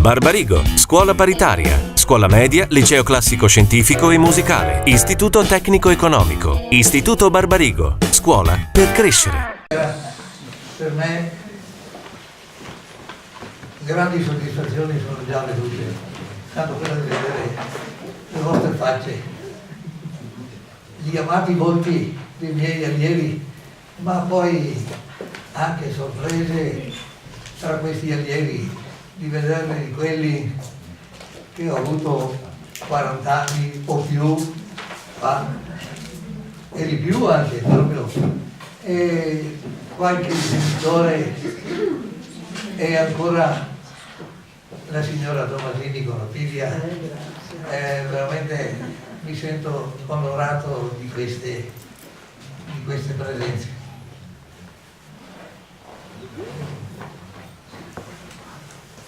Barbarigo, scuola paritaria, scuola media, liceo classico scientifico e musicale, istituto tecnico economico, istituto Barbarigo, scuola per crescere. Per me grandi soddisfazioni sono già vedute, tanto quella di vedere le vostre facce, gli amati volti dei miei allievi, ma poi anche sorprese tra questi allievi di vederne di quelli che ho avuto 40 anni o più fa, e di più anche proprio, e qualche genitore e ancora la signora Tomasini con la figlia. Veramente mi sento onorato di queste presenze.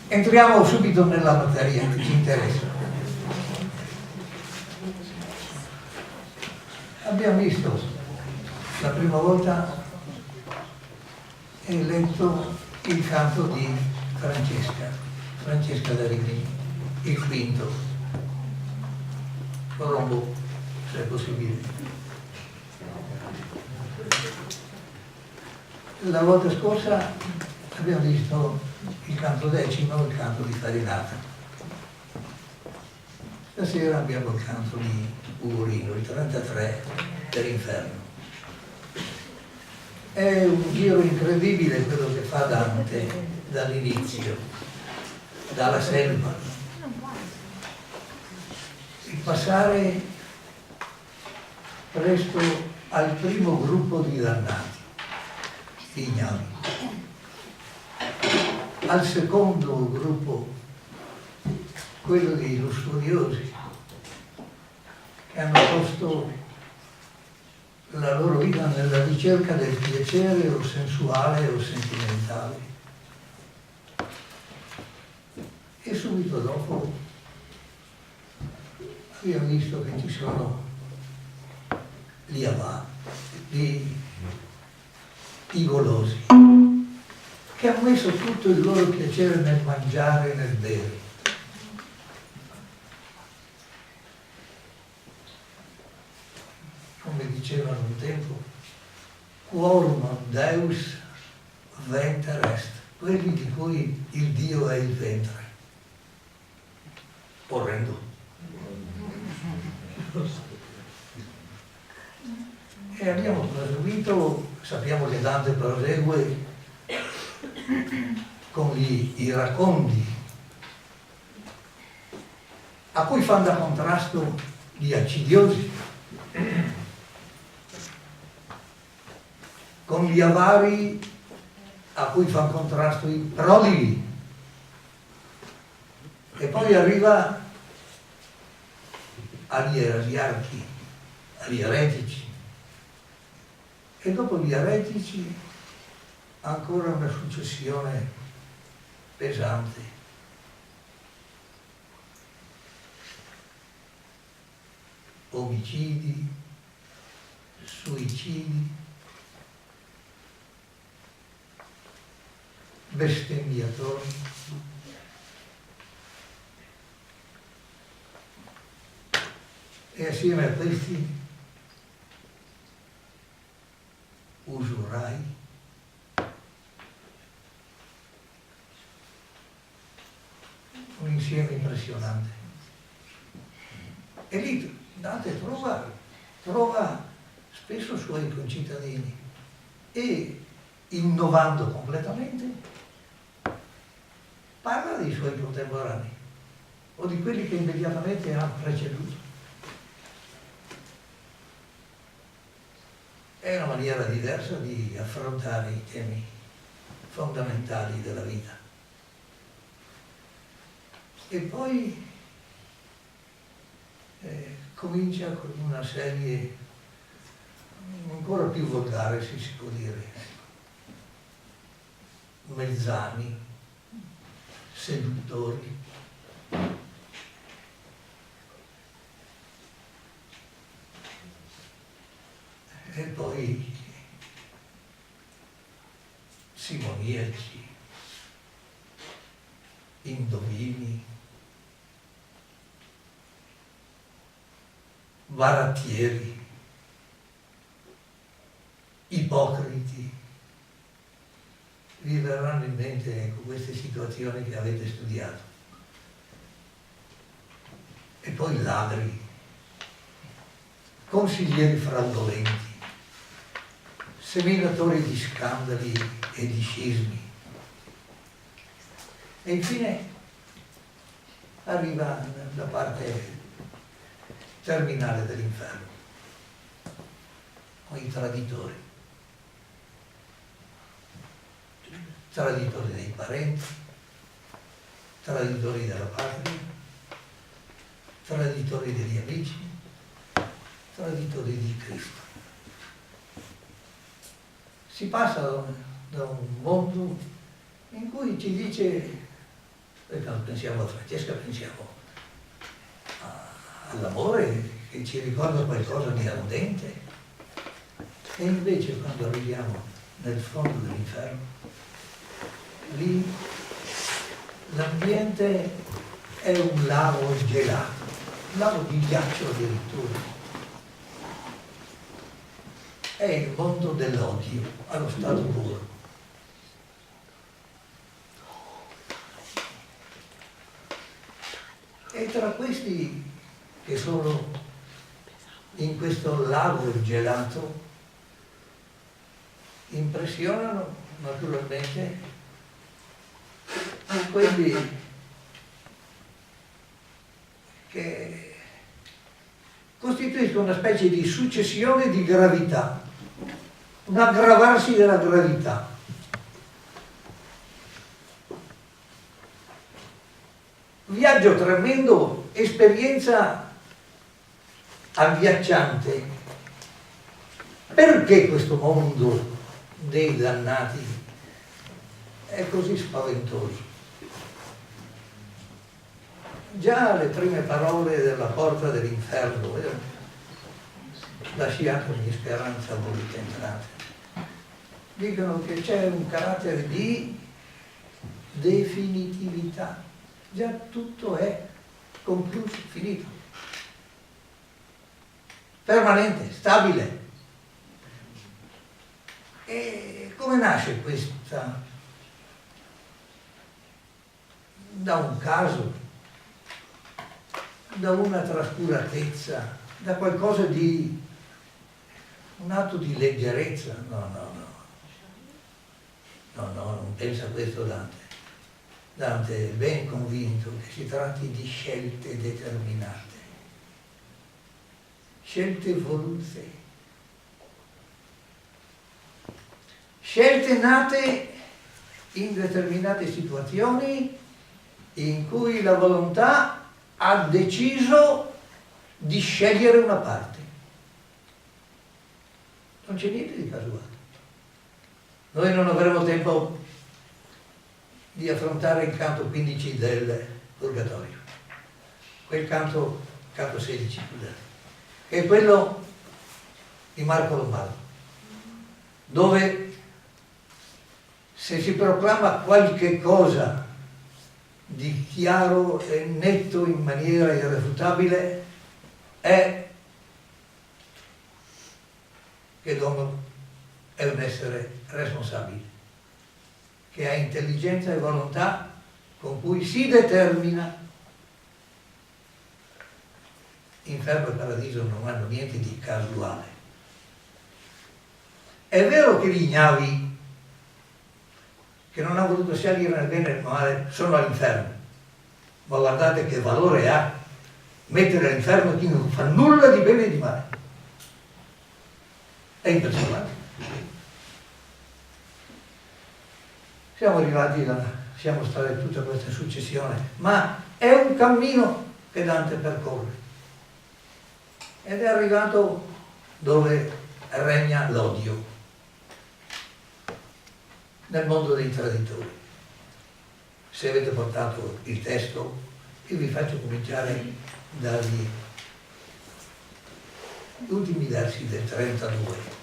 Entriamo subito nella materia che ci interessa. Abbiamo visto la prima volta e letto il canto di Francesca da Rimini, il quinto, rombo, se è possibile. La volta scorsa abbiamo visto il canto decimo e il canto di Farinata. Stasera abbiamo il canto di Ugolino, il 33 dell'Inferno. È un giro incredibile quello che fa Dante dall'inizio, dalla selva. Il passare presto al primo gruppo di dannati, ignavi, al secondo gruppo, quello dei lussuriosi, che hanno posto la loro vita nella ricerca del piacere o sensuale o sentimentale. E subito dopo abbiamo visto che ci sono gli avà, i golosi, che hanno messo tutto il loro piacere nel mangiare e nel bere. Come dicevano un tempo, quorum Deus venter est, quelli di cui il Dio è il ventre. Orrendo. E abbiamo proseguito, sappiamo che Dante prosegue con gli iracondi, a cui fanno da contrasto gli accidiosi, con gli avari a cui fanno contrasto i prodighi, e poi arriva agli erasiarchi, agli eretici, e dopo gli eretici ancora una successione pesante. Omicidi, suicidi, bestemmiatori, e assieme a questi usurai, un insieme impressionante. E lì Dante trova spesso suoi concittadini e, innovando completamente, parla dei suoi contemporanei o di quelli che immediatamente hanno preceduto. È una maniera diversa di affrontare i temi fondamentali della vita. E poi comincia con una serie ancora più volgare, se si può dire, mezzani, seduttori, e poi simoniaci, indovinati. ladini, barattieri, ipocriti. Vi verranno in mente, ecco, queste situazioni che avete studiato. E poi ladri, consiglieri fraudolenti, seminatori di scandali e di scismi. E infine arriva la parte terminale dell'inferno, con i traditori. Traditori dei parenti, traditori della patria, traditori degli amici, traditori di Cristo. Si passa da un mondo in cui ci dice, quando pensiamo a Francesca pensiamo all'amore che ci ricorda qualcosa di ardente, e invece quando arriviamo nel fondo dell'inferno, lì l'ambiente è un lago gelato, un lago di ghiaccio addirittura. È il mondo dell'odio allo stato puro. E tra questi che sono in questo lago gelato impressionano naturalmente quelli che costituiscono una specie di successione di gravità, un aggravarsi della gravità. Viaggio tremendo, esperienza agghiacciante. Perché questo mondo dei dannati è così spaventoso? Già le prime parole della porta dell'inferno, lasciatemi speranza voi che entrate, dicono che c'è un carattere di definitività. Già tutto è concluso, finito, permanente, stabile. E come nasce questa? Da un caso, da una trascuratezza, da qualcosa di un atto di leggerezza? No, non pensa questo Dante. Dante è ben convinto che si tratti di scelte determinate, scelte volute, scelte nate in determinate situazioni in cui la volontà ha deciso di scegliere una parte. Non c'è niente di casuale. Noi non avremo tempo di affrontare il canto 15 del Purgatorio, quel canto 16, scusate, che è quello di Marco Lombardo, dove se si proclama qualche cosa di chiaro e netto in maniera irrefutabile è che l'uomo è un essere responsabile, che ha intelligenza e volontà con cui si determina. Inferno e paradiso non hanno niente di casuale. È vero che gli ignavi che non hanno voluto scegliere nel bene e nel male sono all'inferno, ma guardate che valore ha mettere all'inferno chi non fa nulla di bene e di male. È impressionante. Siamo stati tutta questa successione, ma è un cammino che Dante percorre ed è arrivato dove regna l'odio, nel mondo dei traditori. Se avete portato il testo, io vi faccio cominciare dagli ultimi versi del 32.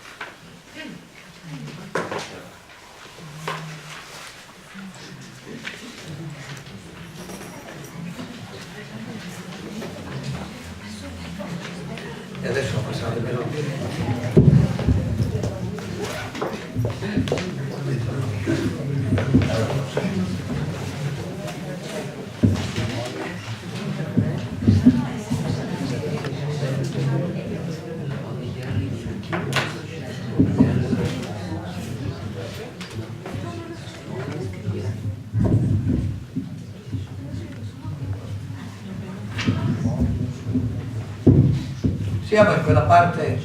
Siamo in quella parte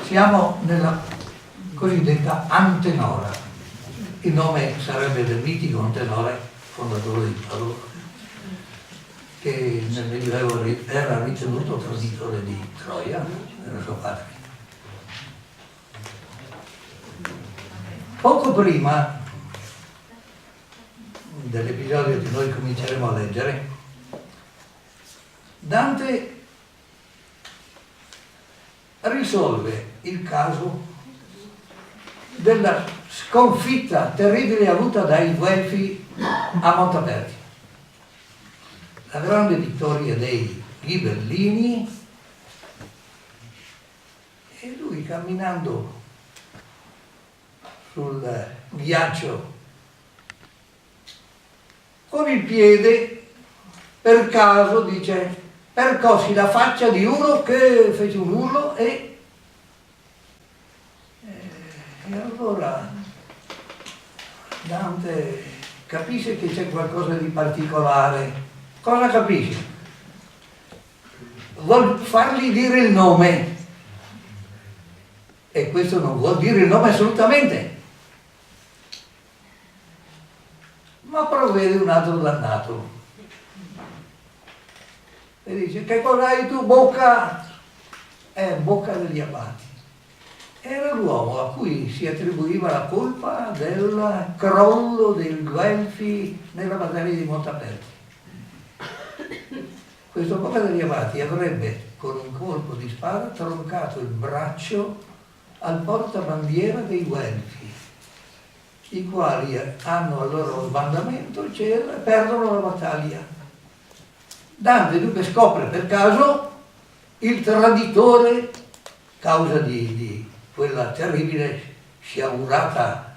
siamo nella cosiddetta Antenora. Il nome sarebbe del mitico Antenore, fondatore di Padova, che nel Medioevo era ritenuto traditore di Troia, era suo padre. Poco prima dell'episodio che noi cominceremo a leggere, Dante risolve il caso della sconfitta terribile avuta dai Guelfi a Montaperti. La grande vittoria dei Ghibellini, e lui camminando sul ghiaccio con il piede, per caso, dice, percossi la faccia di uno che fece un urlo e allora Dante capisce che c'è qualcosa di particolare. Cosa capisce? Vuol fargli dire il nome, e questo non vuol dire il nome assolutamente, ma provvede un altro dannato e dice: che cos'hai tu, Bocca? Bocca degli Abati. Era l'uomo a cui si attribuiva la colpa del crollo dei Guelfi nella battaglia di Montaperti. Questo Bocca degli Abati avrebbe con un colpo di spada troncato il braccio al portabandiera dei Guelfi, i quali hanno al loro sbandamento e perdono la battaglia. Dante dunque scopre per caso il traditore, causa di quella terribile sciagurata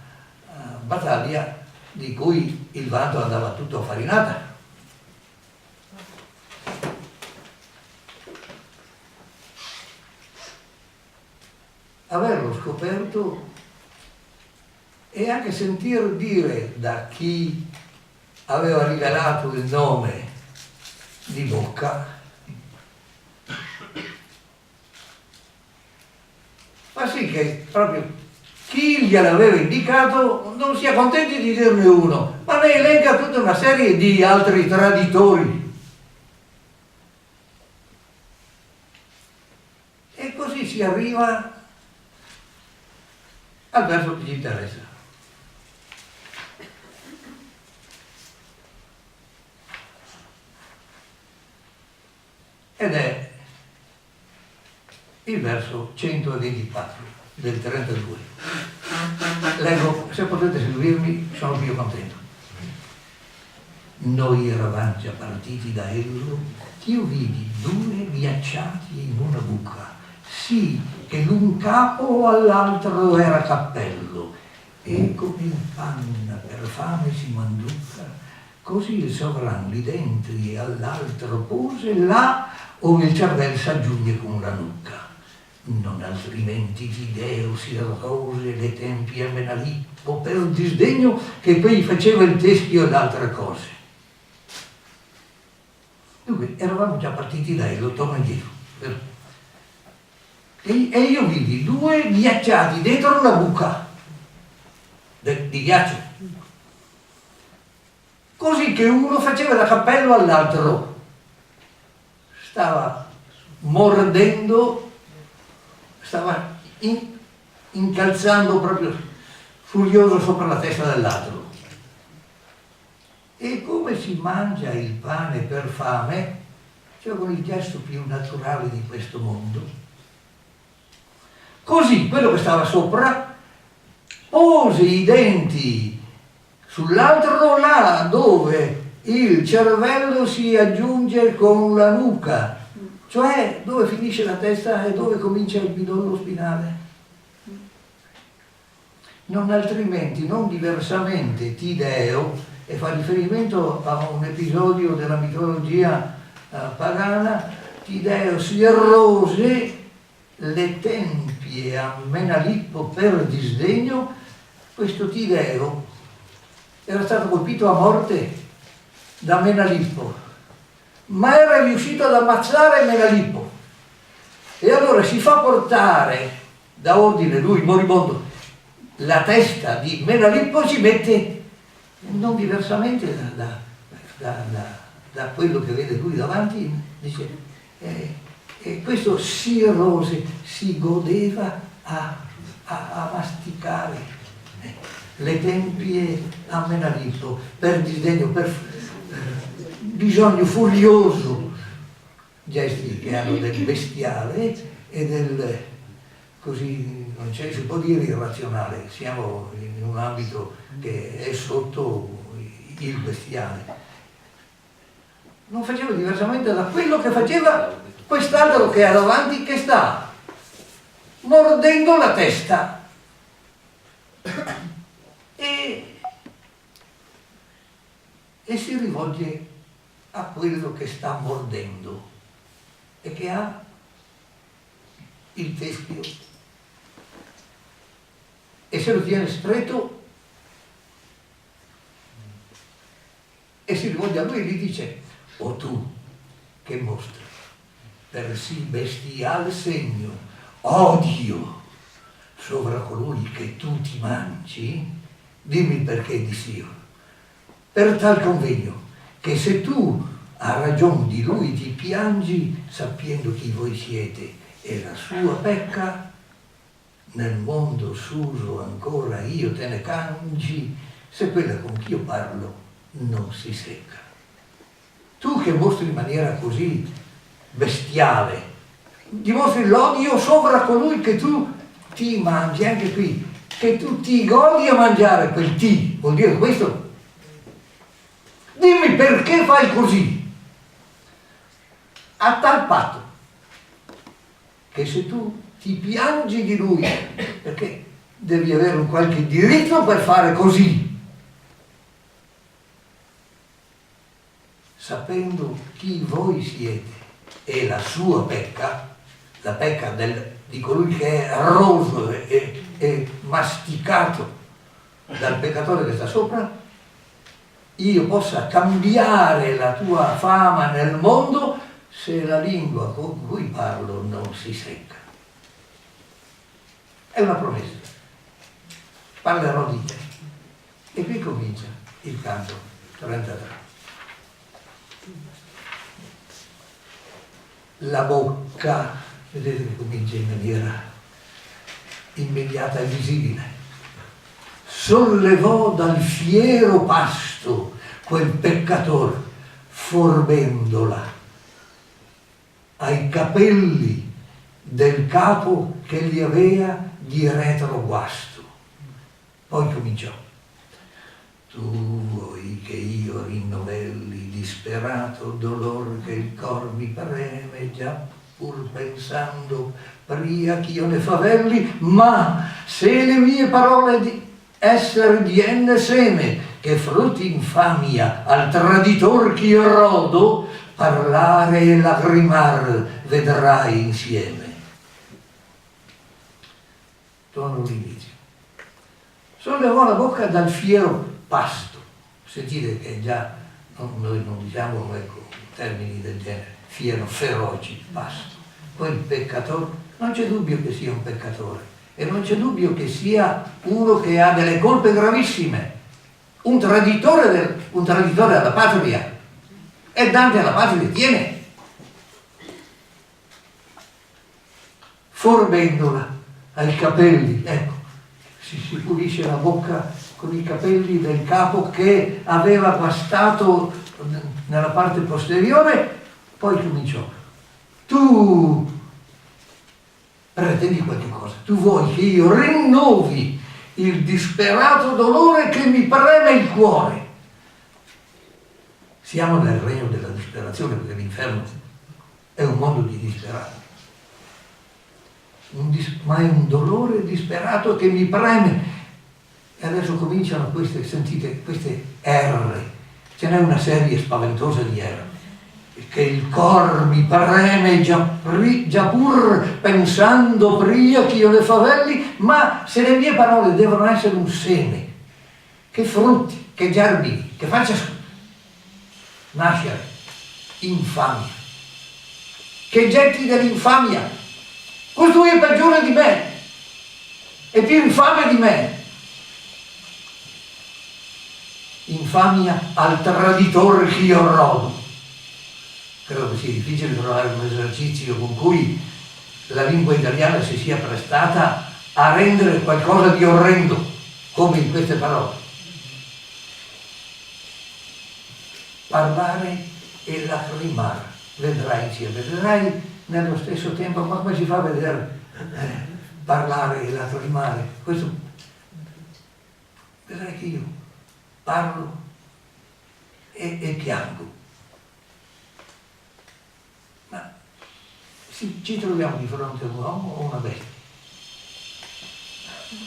battaglia di cui il vanto andava tutto farinata. Averlo scoperto e anche sentir dire da chi aveva rivelato il nome di Bocca fa sì che proprio chi gliel'aveva indicato non sia contento di dirne uno, ma ne elenca tutta una serie di altri traditori. E così si arriva al verso che ci interessa. Ed è il verso 124 del 32. Leggo, se potete seguirmi, sono più contento. Noi eravamo già partiti da Ello, io vidi due ghiacciati in una buca, sì che l'un capo all'altro era cappello, e come in panna per fame si manduca, così il sovran li dentri all'altro pose là ove il cervel s'aggiunge con la nuca. Non altrimenti l'ideo si rose le tempie a Menalippo per il disdegno che poi faceva il teschio ed altre cose. Dunque, eravamo già partiti da Ello, torno indietro. E io vidi due ghiacciati dentro una buca di ghiaccio, così che uno faceva da cappello all'altro. Stava mordendo, stava incalzando proprio furioso sopra la testa dell'altro. E come si mangia il pane per fame, cioè con il gesto più naturale di questo mondo, così quello che stava sopra pose i denti sull'altro là dove il cervello si aggiunge con la nuca, cioè dove finisce la testa e dove comincia il midollo spinale. Non altrimenti, non diversamente, Tideo, e fa riferimento a un episodio della mitologia pagana, Tideo si errose le tempie a Menalippo per disdegno. Questo Tideo era stato colpito a morte da Menalippo, ma era riuscito ad ammazzare Menalippo, e allora si fa portare da ordine, lui moribondo, la testa di Menalippo, si mette non diversamente da quello che vede lui davanti, dice, e questo si erose, si godeva a masticare le tempie a Menalippo per disdegno, per bisogno furioso, gesti che hanno del bestiale e del, così non si può dire irrazionale, siamo in un ambito che è sotto il bestiale. Non faceva diversamente da quello che faceva quest'altro che è davanti, che sta mordendo la testa e si rivolge a quello che sta mordendo e che ha il teschio e se lo tiene stretto e si rivolge a lui e gli dice: o tu che mostri per sì bestial segno odio sovra colui che tu ti mangi, dimmi perché dissi io. Per tal convegno che se tu a ragion di lui ti piangi, sappiendo chi voi siete e la sua pecca, nel mondo s'uso ancora io te ne cangi, se quella con chi io parlo non si secca. Tu che mostri in maniera così bestiale, dimostri l'odio sopra colui che tu ti mangi, anche qui, che tu ti godi a mangiare, quel ti vuol dire questo. Dimmi perché fai così, a tal patto che se tu ti piangi di lui, perché devi avere un qualche diritto per fare così, sapendo chi voi siete e la sua pecca, la pecca di colui che è roso e masticato dal peccatore che sta sopra, io possa cambiare la tua fama nel mondo se la lingua con cui parlo non si secca. È una promessa. Parlerò di te. E qui comincia il canto 33. La bocca, vedete che comincia in maniera immediata e visibile. Sollevò dal fiero pasto quel peccator, forbendola ai capelli del capo che gli avea di retro guasto. Poi cominciò: tu vuoi che io rinnovelli disperato dolor che il cor mi preme, già pur pensando pria ch'io ne favelli, ma se le mie parole di esser dienne seme, che frutti infamia al traditor ch'io rodo, parlare e lagrimar vedrai insieme. Torno all'inizio. Sollevò la bocca dal fiero pasto. Sentite che già noi non diciamo, ecco, termini del genere, fiero, feroci, pasto. Poi il peccatore, non c'è dubbio che sia un peccatore e non c'è dubbio che sia uno che ha delle colpe gravissime, un traditore alla patria, e Dante alla patria tiene. Forbendola ai capelli, ecco, si pulisce la bocca con i capelli del capo che aveva guastato nella parte posteriore. Poi cominciò: tu pretendi qualche cosa, tu vuoi che io rinnovi il disperato dolore che mi preme il cuore. Siamo nel regno della disperazione, perché l'inferno è un mondo di disperati. Ma è un dolore disperato che mi preme. E adesso cominciano queste, sentite, queste R. Ce n'è una serie spaventosa di R. Che il cor mi preme già pur pensando pria che io le favelli, ma se le mie parole devono essere un seme, che frutti, che germini, che faccia nascere infamia, che getti dell'infamia. Costui è peggiore di me, è più infame di me. Infamia al traditore che io rodo. Credo che sia difficile trovare un esercizio con cui la lingua italiana si sia prestata a rendere qualcosa di orrendo, come in queste parole. Parlare e lacrimare, vedrai insieme, vedrai nello stesso tempo, ma come si fa a vedere parlare e lacrimare? Questo, vedrai che io parlo e piango. Ma ci troviamo di fronte a un uomo o una bestia?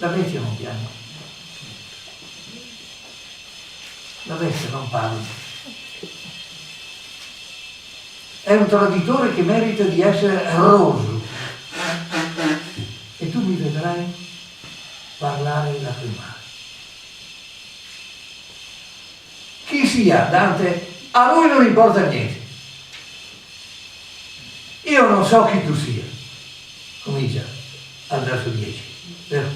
La bestia non piange, la bestia non parla. È un traditore che merita di essere roso. E tu mi vedrai parlare e lacrimare. Chi sia Dante, a lui non importa niente. Io non so chi tu sia, comincia al verso 10, vero?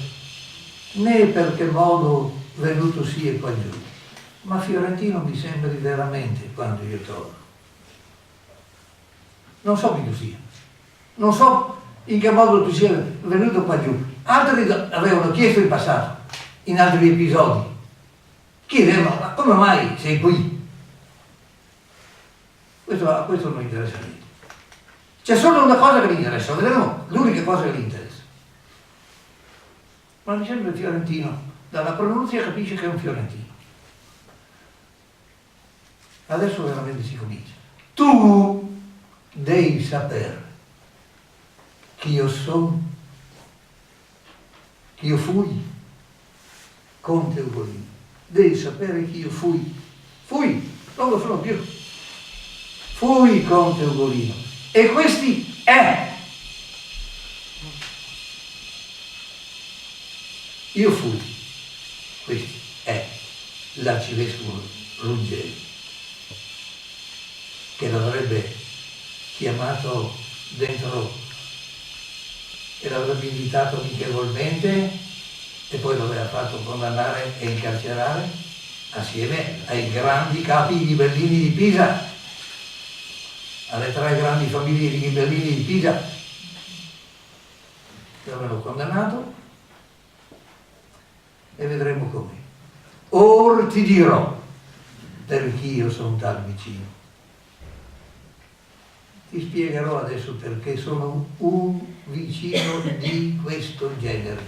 Né per che modo venuto sia qua giù, ma Fiorentino mi sembri veramente quando io torno. Non so chi tu sia, non so in che modo tu sia venuto qua giù. Altri avevano chiesto in passato, in altri episodi, chiedevano, ma come mai sei qui? A questo non interessa niente. C'è solo una cosa che mi interessa, vedremo l'unica cosa che mi interessa. Ma mi sembra fiorentino, dalla pronuncia capisce che è un fiorentino. Adesso veramente si comincia. Tu devi sapere che io sono, che io fui Conte Ugolino. Devi sapere che io fui, non lo sono più. Fui Conte Ugolino. E questi è. Io fui, questi è l'arcivescovo Ruggeri, che l'avrebbe chiamato dentro e l'avrebbe invitato amichevolmente e poi lo aveva fatto condannare e incarcerare assieme ai grandi capi ghibellini di Pisa, alle 3 grandi famiglie di ghibellini di Pisa, che avevano condannato, e vedremo come. Or ti dirò perché io sono tal vicino. Ti spiegherò adesso perché sono un vicino di questo genere.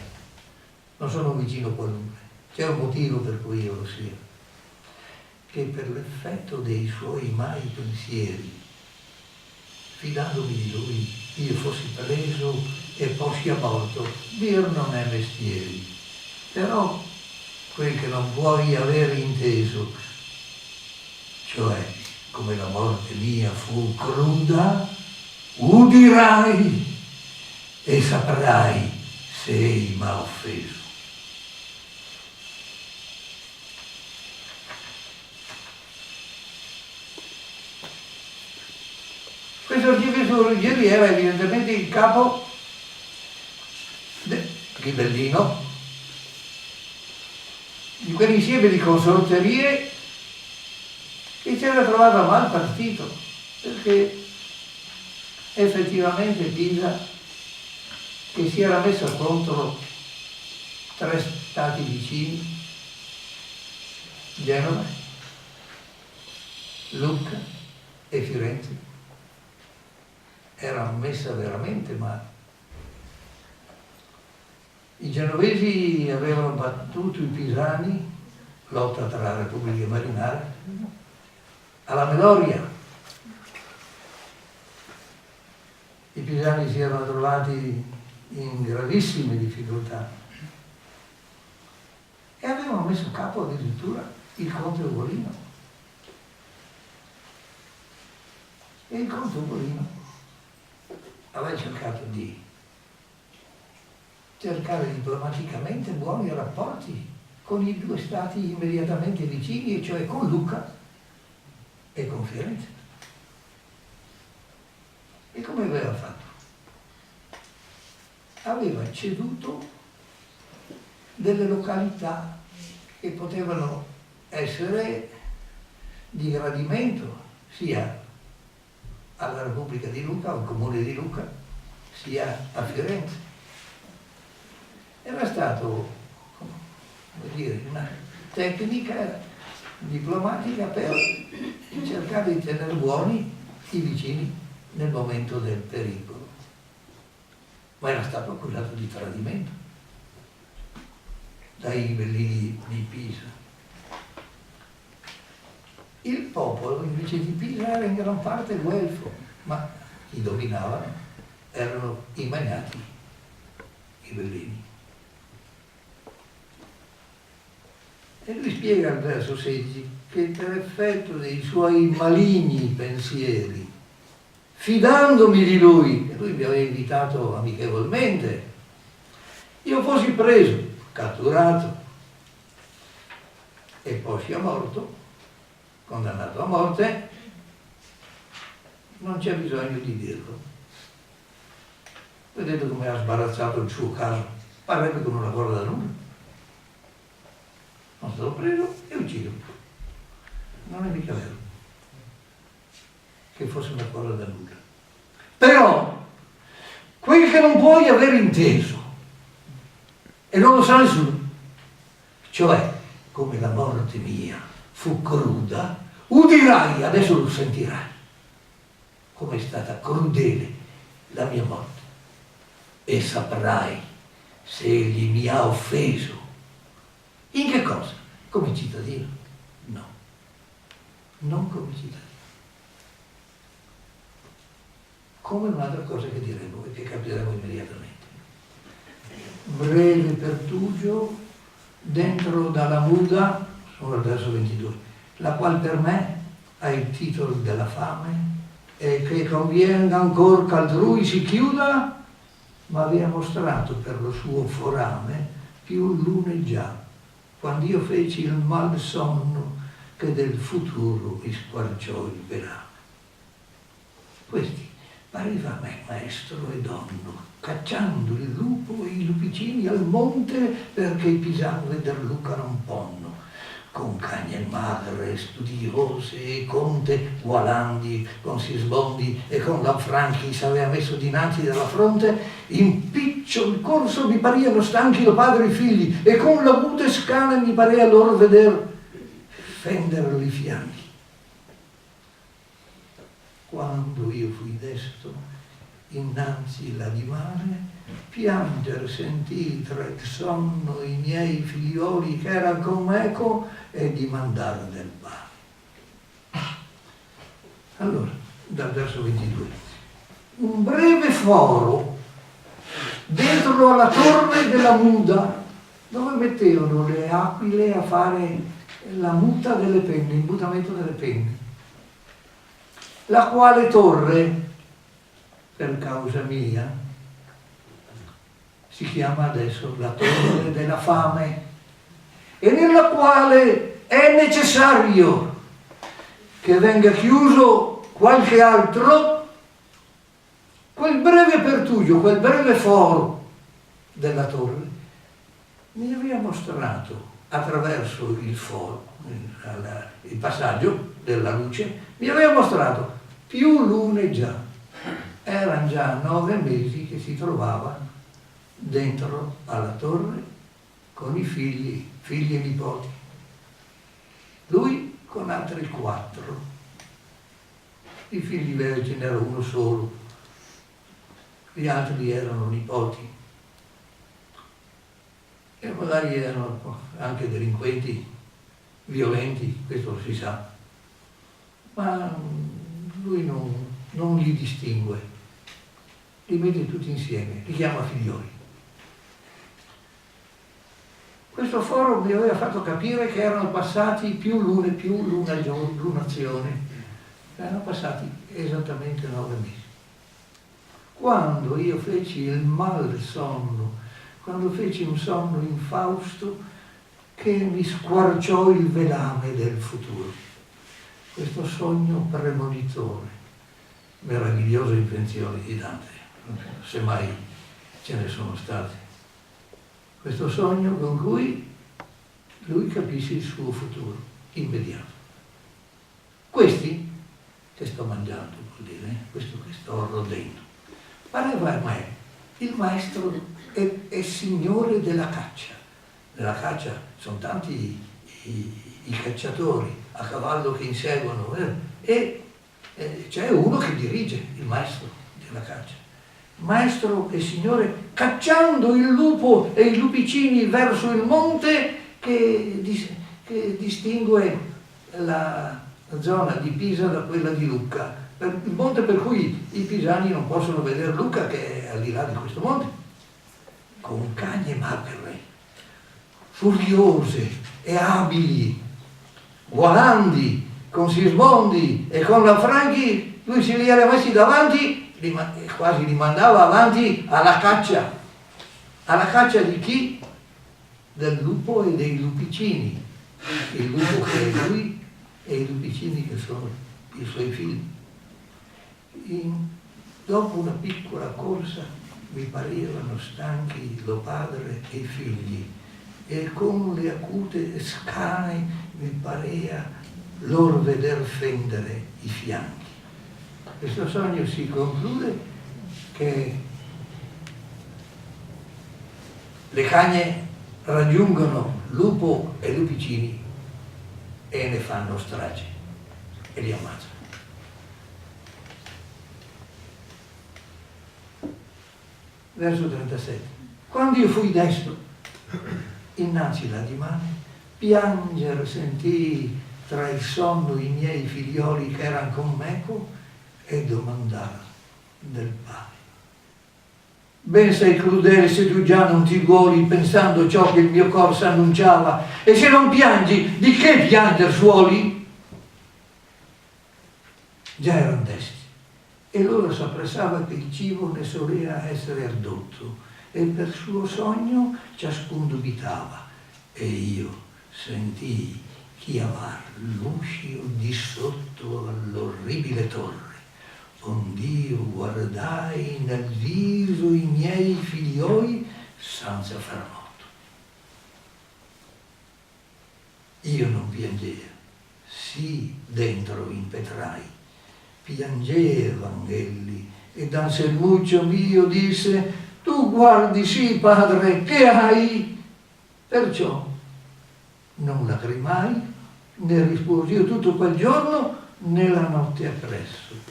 Non sono un vicino qualunque. C'è un motivo per cui io lo sia. Che per l'effetto dei suoi mai pensieri, fidandomi di lui, io fossi preso e poi sia morto. Dir non è mestieri. Però quel che non puoi aver inteso, cioè come la morte mia fu cruda, udirai e saprai se ei m'ha offeso. Questo arcivescovo Ruggeri era evidentemente il capo ghibellino di quell'insieme di consorterie che si era trovato mal partito, perché effettivamente Pisa, che si era messa contro 3 stati vicini, Genova, Lucca e Firenze, era messa veramente male. I genovesi avevano battuto i pisani, lotta tra repubbliche marinare, alla Meloria. I pisani si erano trovati in gravissime difficoltà e avevano messo a capo addirittura il conte Ugolino. E il conte Ugolino aveva cercato di cercare diplomaticamente buoni rapporti con i due stati immediatamente vicini, e cioè con Lucca e con Firenze. E come aveva fatto? Aveva ceduto delle località che potevano essere di gradimento sia alla Repubblica di Lucca, al comune di Lucca, sia a Firenze. Era stato, come dire, una tecnica diplomatica per cercare di tenere buoni i vicini nel momento del pericolo. Ma era stato accusato di tradimento dai ghibellini di Pisa. Il popolo invece di Pisa era in gran parte guelfo, ma chi dominavano erano i magnati ghibellini. E lui spiega al verso 16 che per effetto dei suoi maligni pensieri, fidandomi di lui, che lui mi aveva invitato amichevolmente, io fossi preso, catturato e poi sia morto, condannato a morte, non c'è bisogno di dirlo. Vedete come ha sbarazzato il suo caso, parrebbe come una cosa da nulla. Non stato preso e ucciso. Non è mica vero che fosse una cosa da nulla. Però, quel che non puoi aver inteso, e non lo sa nessuno, cioè, come la morte mia fu cruda, udirai, adesso lo sentirai, come è stata crudele la mia morte, e saprai se egli mi ha offeso. In che cosa? Come cittadino? No, non come cittadino. Come un'altra cosa che diremo e che capiremo immediatamente. Breve pertugio dentro dalla muda, sono al verso 22, la qual per me ha il titolo della fame e che conviene ancor ch'altrui si chiuda, ma aveva mostrato per lo suo forame più luneggià, quando io feci il mal sonno che del futuro mi squarciò il verame. Questi pareva a me maestro e donno, cacciando il lupo e i lupicini al monte perché i pisani veder Lucca non ponno, con cagne magre, studiose e conte Gualandi, con Sismondi e con Lanfranchi s'aveva messo dinanzi della fronte, in picciol corso mi pariano stanchi lo padre e i figli, e con la mute scala mi parea loro veder fendere i fianchi. Quando io fui desto innanzi la dimane, pianger sentii tra il sonno i miei figlioli che era con meco e di mandare del pane. Allora, dal verso 22, un breve foro dentro alla torre della muda, dove mettevano le aquile a fare la muta delle penne, il mutamento delle penne, la quale torre, per causa mia, si chiama adesso la torre della fame, e nella quale è necessario che venga chiuso qualche altro, quel breve pertugio, quel breve foro della torre, mi aveva mostrato attraverso il foro, il passaggio della luce, mi aveva mostrato più lune già. Erano già 9 mesi che si trovava dentro alla torre con i figli e nipoti. Lui con altri 4. I figli veri ce n'era uno solo, gli altri erano nipoti. E magari erano anche delinquenti violenti, questo lo si sa. ma lui non li distingue, li mette tutti insieme, li chiama figlioli. Questo foro mi aveva fatto capire che erano passati più lunazione, erano passati esattamente 9 mesi. Quando io feci il mal sonno, quando feci un sonno infausto che mi squarciò il velame del futuro, questo sogno premonitore, meravigliose invenzioni di Dante, semmai ce ne sono state, questo sogno con cui lui capisce il suo futuro immediato. Questi che sto mangiando, vuol dire, questo che sto rodendo, pareva a me, il maestro è signore della caccia. Nella caccia sono tanti i cacciatori a cavallo che inseguono e c'è uno che dirige, il maestro della caccia. Maestro e signore, cacciando il lupo e i lupicini verso il monte che distingue la zona di Pisa da quella di Lucca. Il monte per cui i pisani non possono vedere Lucca, che è al di là di questo monte, con cagne magre, furiose e abili, gualandi, con Sismondi e con Lanfranchi, lui se li era messi davanti e quasi li mandava avanti alla caccia. Alla caccia di chi? Del lupo e dei lupicini. Il lupo che è lui e i lupicini che sono i suoi figli. Dopo una piccola corsa mi parevano stanchi lo padre e i figli e con le acute scane mi parea lor veder fendere i fianchi. Questo sogno si conclude che le cagne raggiungono lupo e lupicini e ne fanno strage e li ammazzano. Verso 37. Quando io fui desto, innanzi la dimane, pianger sentii tra il sonno i miei figlioli che erano con meco e domandar del pane. Ben sei crudele se tu già non ti guoli pensando ciò che il mio cor s'annunciava, e se non piangi, di che pianger suoli? Già erano desti, e loro s'appressava che il cibo ne solea essere addotto, e per suo sogno ciascun dubitava, e io sentii chiamar l'uscio di sotto all'orribile torre, ond'io guardai nel viso i miei figlioi senza far moto. Io non piangea, sì dentro impetrai, piangevan elli, e da Selmuccio mio disse: tu guardi sì, padre, che hai? Perciò non lacrimai, ne risposi io tutto quel giorno né la notte appresso,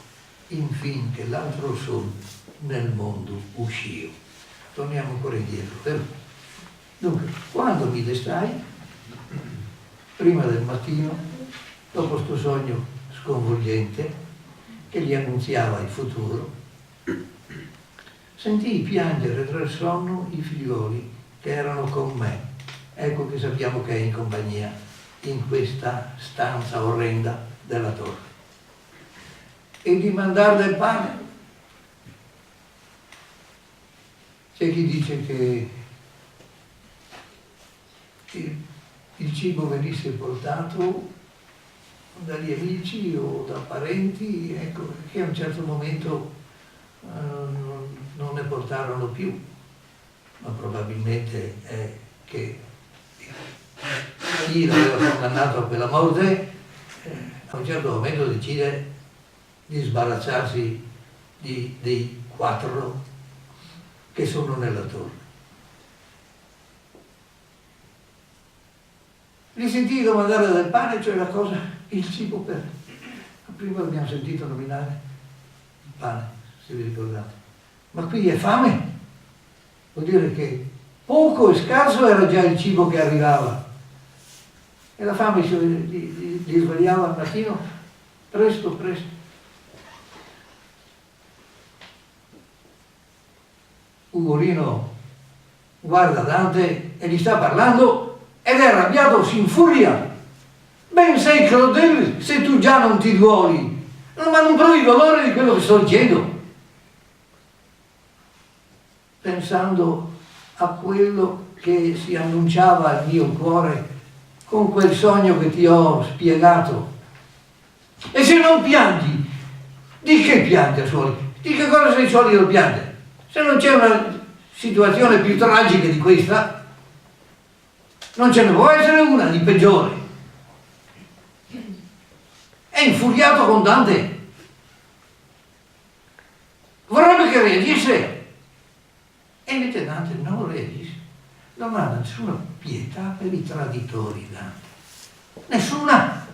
infin che l'altro sol nel mondo uscìo. Torniamo ancora indietro, vero? Dunque, quando mi destai, prima del mattino, dopo sto sogno sconvolgente che gli annunziava il futuro, sentii piangere tra il sonno i figlioli che erano con me. Ecco che sappiamo che è in compagnia in questa stanza orrenda della torre. E di mandar del pane. C'è chi dice che il cibo venisse portato dagli amici o da parenti, ecco, che a un certo momento non ne portarono più, ma probabilmente è che chi l'aveva condannato a quella morte a un certo momento decide di sbarazzarsi dei 4 che sono nella torre. Li sentii domandare del pane, cioè la cosa, il cibo per... Prima abbiamo sentito nominare il pane, se vi ricordate. Ma qui è fame? Vuol dire che poco e scarso era già il cibo che arrivava. E la fame li svegliava al mattino presto, presto. Ugolino guarda Dante e gli sta parlando ed è arrabbiato, si infuria. Ben sei crudele se tu già non ti duoli, ma non provi dolore di quello che sto dicendo. Pensando a quello che si annunciava al mio cuore con quel sogno che ti ho spiegato. E se non piangi, di che piangi, Soli? Di che cosa sei solito piangere? Se non c'è una situazione più tragica di questa, non ce ne può essere una di peggiore. È infuriato con Dante. Vorrebbe che reagisse. E invece Dante non reagisce. Non ha nessuna pietà per i traditori, Dante. Nessuna.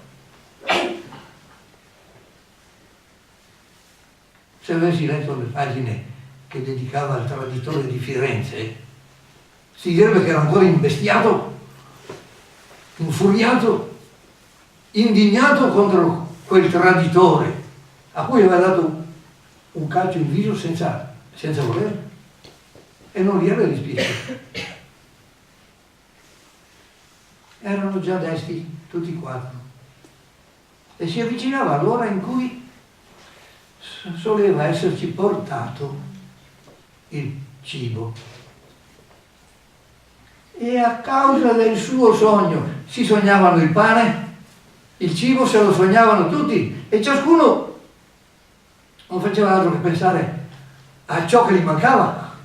Se avessi letto le pagine che dedicava al traditore di Firenze, si direbbe che era ancora imbestiato, infuriato, indignato contro quel traditore a cui aveva dato un calcio in viso senza volerlo e non gli era dispiaciuto. Erano già desti tutti e quattro e si avvicinava l'ora in cui soleva esserci portato il cibo. E a causa del suo sogno si sognavano il pane, il cibo se lo sognavano tutti e ciascuno non faceva altro che pensare a ciò che gli mancava.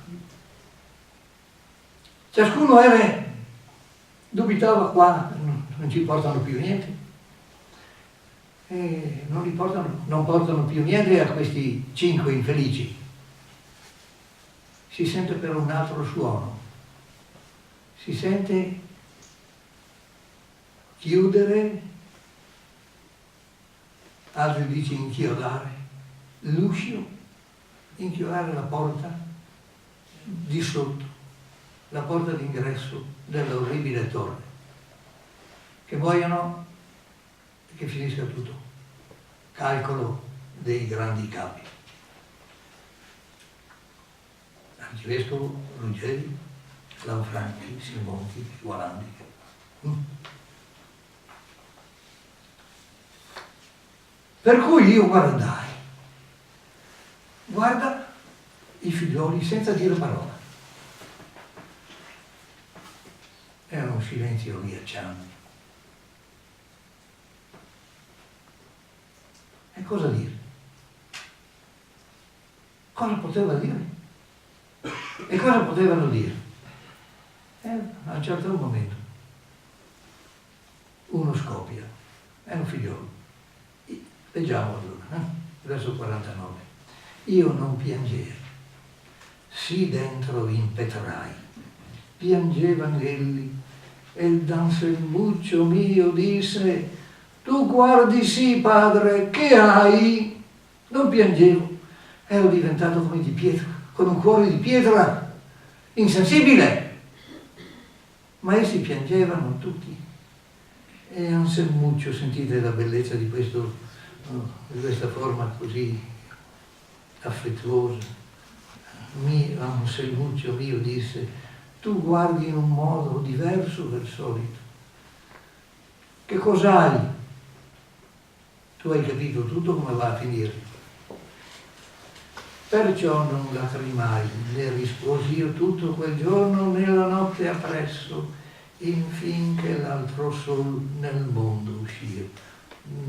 Ciascuno dubitava, qua non ci portano più niente. E non portano più niente a questi 5 infelici. Si sente per un altro suono, si sente chiudere, altri dice inchiodare, l'uscio, inchiodare la porta di sotto, la porta d'ingresso dell'orribile torre, che vogliono che finisca tutto. Calcolo dei grandi capi. Arcivescovo, Ruggeri, Lanfranchi, Simonti, Gualandi. Per cui io guardai. Guarda i figlioli senza dire parola. Era un silenzio agghiacciante. E cosa dire? Cosa poteva dire? E cosa potevano dire? A un certo momento uno scoppia, è un figliolo. Leggiamo allora, verso 49. Io non piangevo, sì dentro impetrai, piangevan egli, e il Danselmuccio mio disse: tu guardi sì, padre, che hai? Non piangevo, ero diventato come di pietra, con un cuore di pietra, insensibile. Ma essi piangevano tutti. E Anselmuccio, sentite la bellezza di questa forma così affettuosa. Anselmuccio mio disse: tu guardi in un modo diverso dal solito. Che cos'hai? Tu hai capito tutto come va a finire. Perciò non lacrimai, ne risposi io tutto quel giorno nella notte appresso, infin che l'altro sol nel mondo uscì.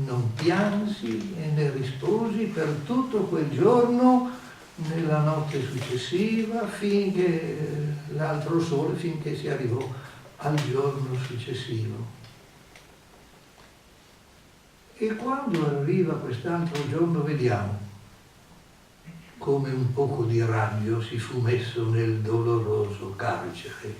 Non piansi e ne risposi per tutto quel giorno nella notte successiva, finché l'altro sole, finché si arrivò al giorno successivo. E quando arriva quest'altro giorno vediamo come un poco di rabbio si fu messo nel doloroso carcere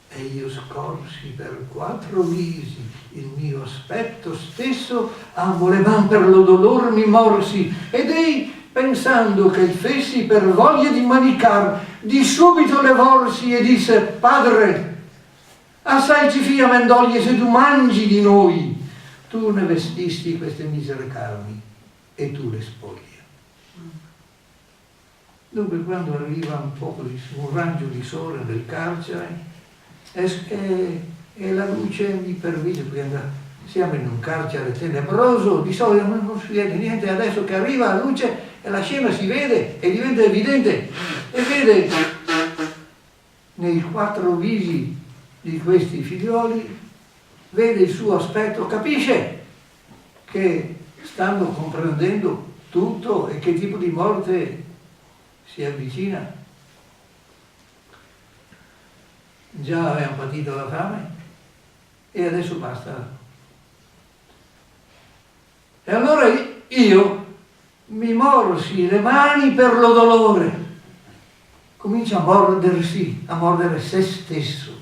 e io scorsi per 4 mesi il mio aspetto stesso, volevan per lo dolor mi morsi, ed ei, pensando che fessi per voglia di manicar, di subito levorsi e disse: padre, assai ci fia mendoglie se tu mangi di noi, tu ne vestisti queste misere carni, e tu le spoglia. Dunque quando arriva un po' così, un raggio di sole nel carcere e la luce mi pervade, perché siamo in un carcere tenebroso, di solito non si vede niente, adesso che arriva la luce e la scena si vede e diventa evidente e vede nei 4 visi di questi figlioli, vede il suo aspetto, capisce che stanno comprendendo tutto e che tipo di morte si avvicina. Già avevano patito la fame e adesso basta. E allora io mi morsi le mani per lo dolore, comincia a mordere se stesso.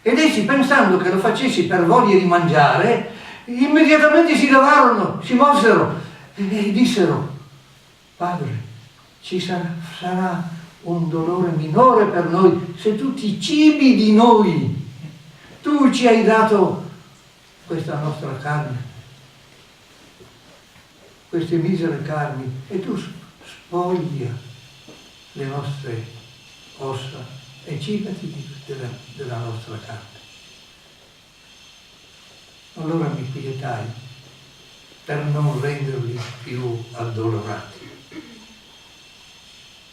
Ed essi, pensando che lo facessi per voglia di mangiare, immediatamente si levarono, si mossero e dissero: Padre, ci sarà un dolore minore per noi se tu ti cibi di noi. Tu ci hai dato questa nostra carne, queste misere carni, e tu spoglia le nostre ossa e cibati della nostra carne. Allora mi quietai per non renderli più addolorati.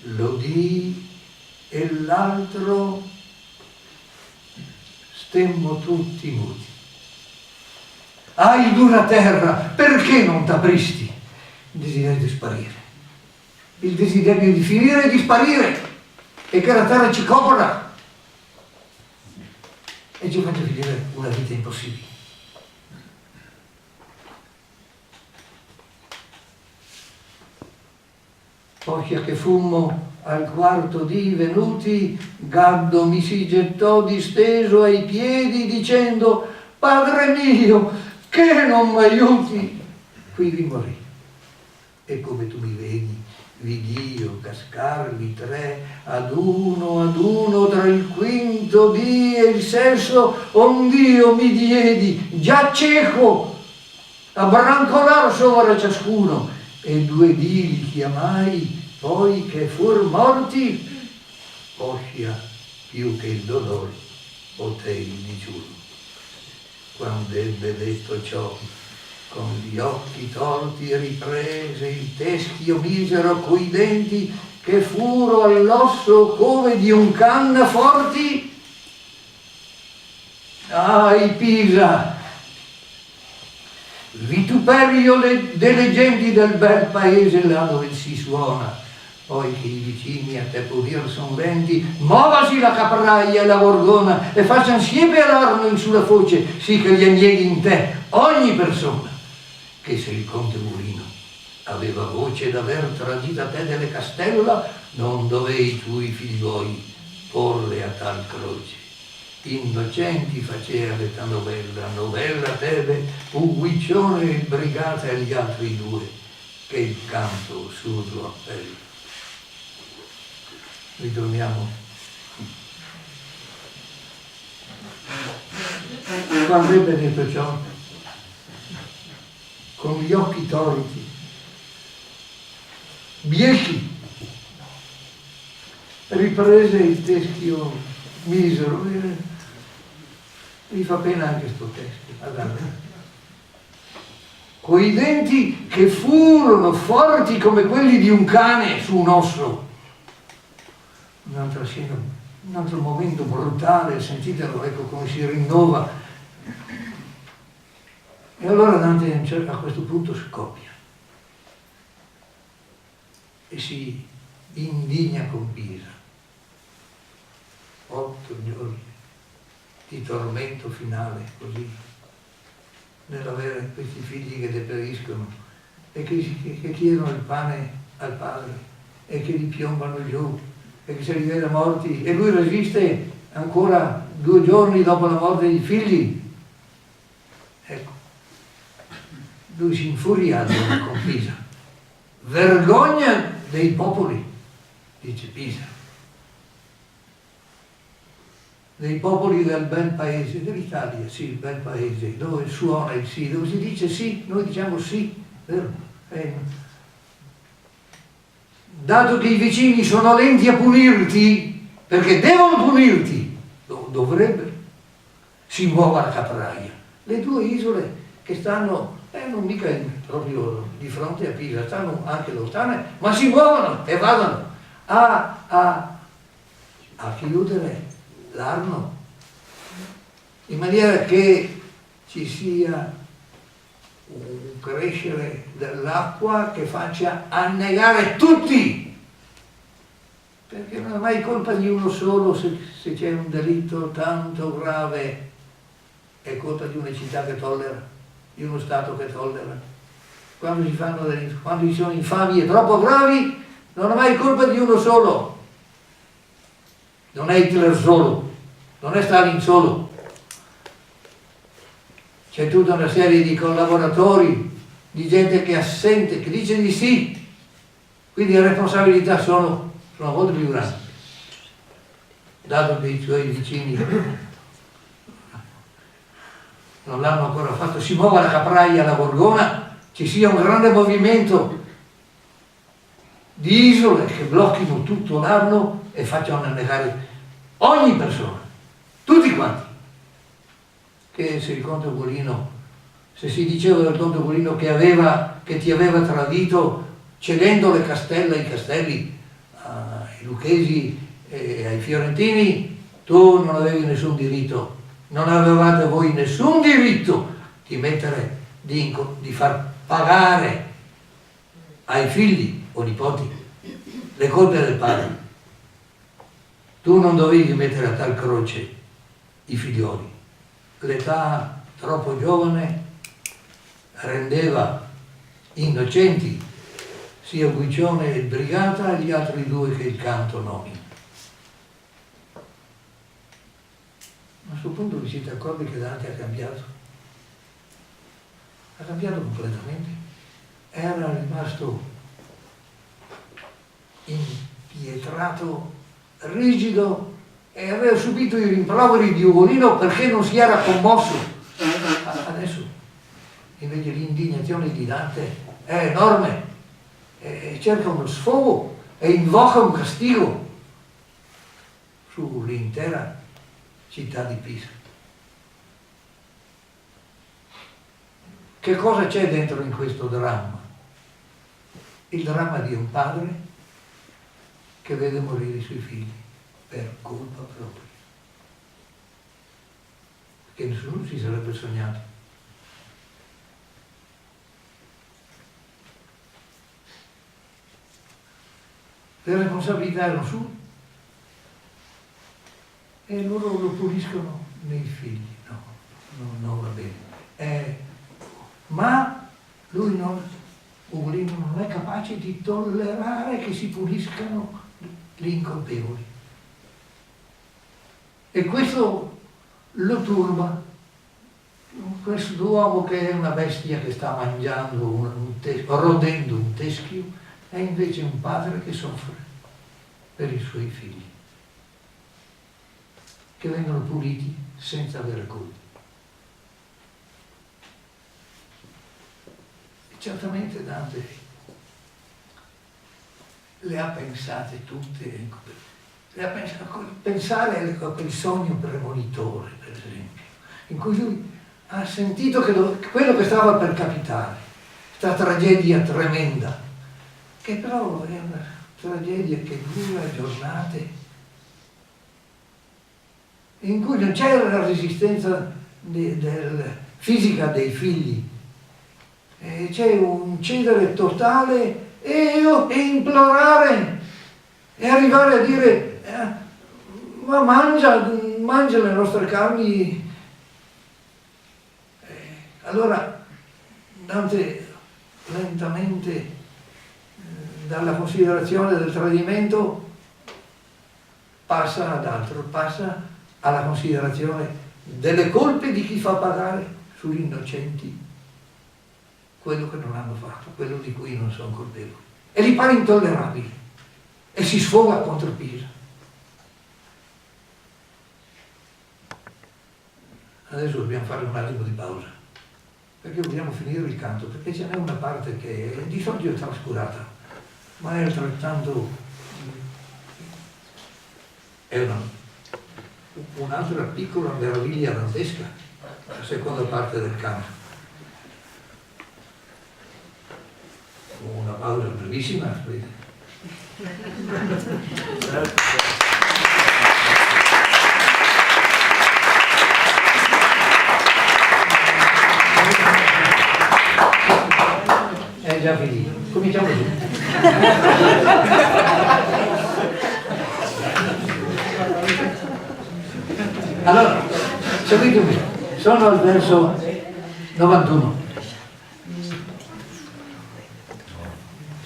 Lo udii e l'altro stemmo tutti muti. Ahi dura terra, perché non t'apristi? Il desiderio di sparire, il desiderio di finire e di sparire, e che la terra ci copra e ci faccia vivere una vita impossibile. Poscia che fummo al 4° dì venuti, Gaddo mi si gettò disteso ai piedi dicendo: Padre mio, che non m'aiuti? Qui morì. E come tu mi vidi io cascarvi 3 ad uno tra il 5° dì e il 6° ond'io mi diedi, già cieco, a brancolar sopra ciascuno, e 2 dì li chiamai, poi che fur morti, poscia più che il dolore potei digiuno. Quando ebbe detto ciò, con gli occhi torti riprese il teschio misero coi denti che furo all'osso come di un canna forti. Ahi Pisa, vituperio delle genti del bel paese là dove si suona, poi che i vicini a te pudir son lenti, muovasi la capraia e la gorgona e faccian siepe all'arno in sulla foce, sì che gli annieghi in te ogni persona, che se il conte Mulino aveva voce d'aver tradita te delle castella, non dovei tu i figliuoi porle a tal croce. Innocenti facea l'età novella tebe, un guiccione e brigata e gli altri 2, che il canto surdo appella. Ritorniamo. Quando ebbe detto ciò, con gli occhi torti, biechi, riprese il teschio misero. Mi fa pena anche sto teschio, coi denti che furono forti come quelli di un cane su un osso. Un'altra scena, un altro momento brutale, sentitelo, ecco come si rinnova. E allora Dante a questo punto scoppia e si indigna con Pisa. 8 giorni di tormento finale, così, nell'avere questi figli che deperiscono e che chiedono il pane al padre e che li piombano giù e che se li vede morti, e lui resiste ancora 2 giorni dopo la morte dei figli. Ecco, lui si infuria con Pisa. Vergogna dei popoli, dice Pisa, dei popoli del bel paese, dell'Italia, sì, il bel paese, dove suona il sì, dove si dice sì, noi diciamo sì, vero? dato che i vicini sono lenti a punirti, perché devono punirti, dovrebbero, si muova la capraia. Le due isole che stanno, non mica proprio di fronte a Pisa, stanno anche lontane, ma si muovono e vadano a chiudere l'Arno, in maniera che ci sia un crescere dell'acqua che faccia annegare tutti, perché non è mai colpa di uno solo se c'è un delitto tanto grave, è colpa di una città che tollera, di uno Stato che tollera. Quando ci sono infamie troppo gravi, non è mai colpa di uno solo, non è Hitler solo, non è Stalin solo. C'è tutta una serie di collaboratori, di gente che è assente, che dice di sì, quindi le responsabilità sono molto più grandi, dato che i suoi vicini non l'hanno ancora fatto. Si muova la capraia alla Gorgona, ci sia un grande movimento di isole che blocchino tutto l'Arno e facciano annegare ogni persona, tutti quanti. Che se il conte Ugolino, se si diceva del conte Ugolino che ti aveva tradito cedendo le castelle, i castelli ai lucchesi e ai fiorentini, tu non avevi nessun diritto, non avevate voi nessun diritto di mettere, di far pagare ai figli o nipoti le colpe del padre. Tu non dovevi mettere a tal croce i figlioli. L'età troppo giovane rendeva innocenti sia Guiccione e il Brigata e gli altri due che il canto nomina. Ma a questo punto vi siete accorti che Dante ha cambiato? Ha cambiato completamente. Era rimasto impietrato, rigido, e aveva subito i rimproveri di Ugolino perché non si era commosso. Adesso invece l'indignazione di Dante è enorme, e cerca uno sfogo e invoca un castigo sull'intera città di Pisa. Che cosa c'è dentro in questo dramma? Il dramma di un padre che vede morire i suoi figli per colpa propria, che nessuno si sarebbe sognato. Le responsabilità erano sue e loro lo puliscono nei figli. No, non va bene. Ma lui Ugolino non è capace di tollerare che si puliscano gli incolpevoli. E questo lo turba. Questo uomo che è una bestia che sta mangiando, rodendo un teschio, è invece un padre che soffre per i suoi figli, che vengono puliti senza avere colpa. Certamente Dante le ha pensate tutte, le ha pensare a quel sogno premonitore, per esempio, in cui lui ha sentito che quello che stava per capitare, questa tragedia tremenda, che però è una tragedia che dura giornate, in cui non c'era la resistenza fisica dei figli, c'è un cedere totale e implorare e arrivare a dire ma mangia le nostre carni. Allora Dante lentamente dalla considerazione del tradimento passa ad altro, passa alla considerazione delle colpe di chi fa pagare sugli innocenti quello che non hanno fatto, quello di cui non sono colpevoli. E gli pare intollerabile e si sfoga contro Pisa. Adesso dobbiamo fare un attimo di pausa, perché dobbiamo finire il canto, perché ce n'è una parte che di solito è trascurata. ma è altrettanto, è un'altra piccola meraviglia dantesca, la seconda parte del canto. Una pausa brevissima. È già finito. Cominciamo subito. Allora, seguitemi. Sono al verso 91.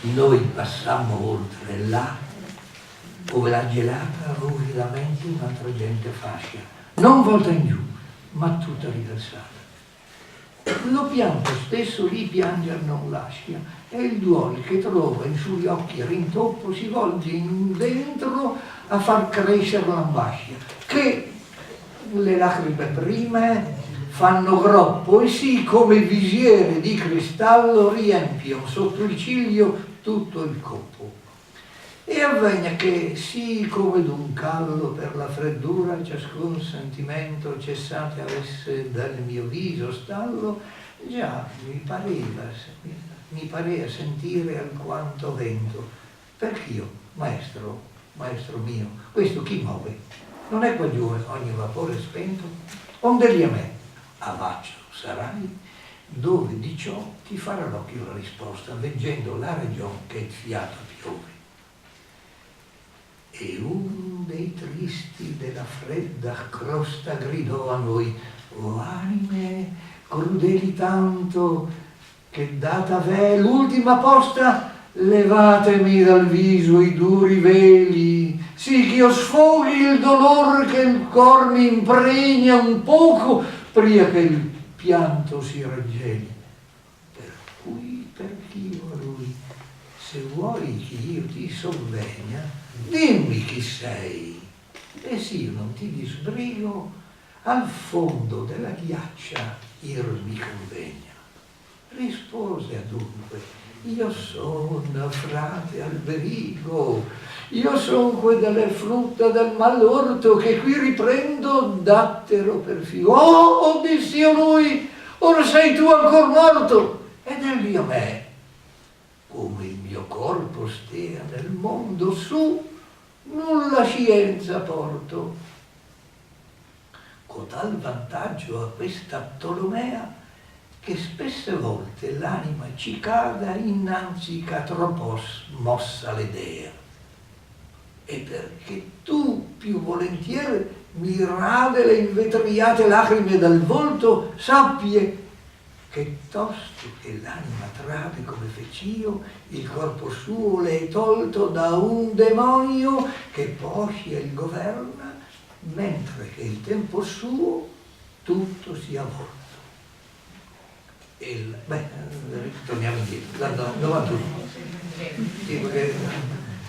Noi passammo oltre là, dove la gelata ruvidamente un'altra gente fascia, non volta in giù, ma tutta riversata. Lo pianto stesso lì pianger non lascia, e il duol che trova in suoi occhi rintoppo si volge in dentro a far crescere l'ambascia, che le lacrime prime fanno groppo e sì come visiere di cristallo riempiono sotto il ciglio tutto il coppo. E avvegna che sì come d'un callo per la freddura ciascun sentimento cessate avesse dal mio viso stallo, già mi parea sentire alquanto vento, perch'io, maestro mio, questo chi muove? Non è qua giù ogni vapore spento? Onde lì a me, avaccio sarai, dove di ciò ti farà l'occhio la risposta, veggendo la region che il fiato piove. E un dei tristi della fredda crosta gridò a noi: o anime crudeli tanto, che data v'è l'ultima posta, levatemi dal viso i duri veli, sì che io sfoghi il dolor che il cor mi impregna un poco, pria che il pianto si raggeli. Per cui, perch'io a lui, se vuoi che io ti sovvegna, dimmi chi sei, e s'io non ti disbrigo, al fondo della ghiaccia ir mi convegna. Rispose adunque: io son frate Alberigo, io son que delle frutta del malorto che qui riprendo dattero per figo. Oh, dissi io lui, ora sei tu ancor morto, ed egli a me, come il mio corpo stea nel mondo su, nulla scienza porto. Cotal vantaggio a questa Ptolomea, che spesse volte l'anima ci cada innanzi che tropos mossa l'idea. E perché tu più volentieri mi rade le invetriate lacrime dal volto, sappie che tosto che l'anima trade come fec'io, il corpo suo le è tolto da un demonio che poscia il governa, mentre che il tempo suo tutto sia volto. Torniamo indietro, 91. Sì, perché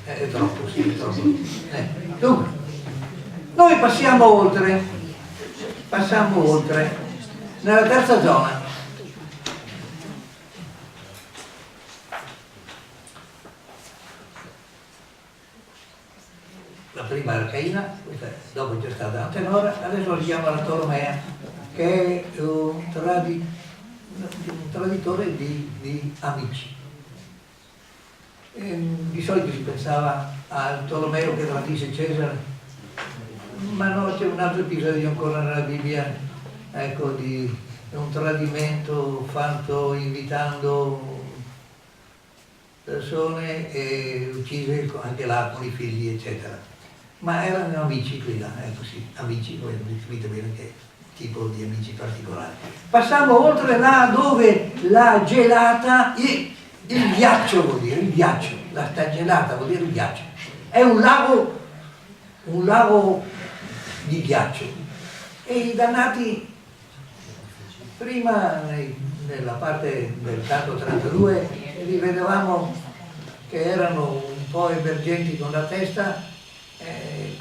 è troppo, sì, è troppo. Dunque, noi passiamo oltre, nella terza zona. La prima era Caina, dopo c'è stata Antenora, adesso la chiama la Tolomea, che è un traditore di amici. Di solito si pensava al Tolomeo che tradisce Cesare, ma no, c'è un altro episodio ancora nella Bibbia, ecco, di un tradimento fatto invitando persone e uccise anche là con i figli, eccetera. Ma erano amici qui là, ecco sì, amici, poi capite bene che tipo di amici particolari. Passiamo oltre là dove la gelata, il ghiaccio vuol dire, il ghiaccio, la stagelata vuol dire il ghiaccio. È un lago di ghiaccio. E i dannati, prima nella parte del canto 32, li vedevamo che erano un po' emergenti con la testa,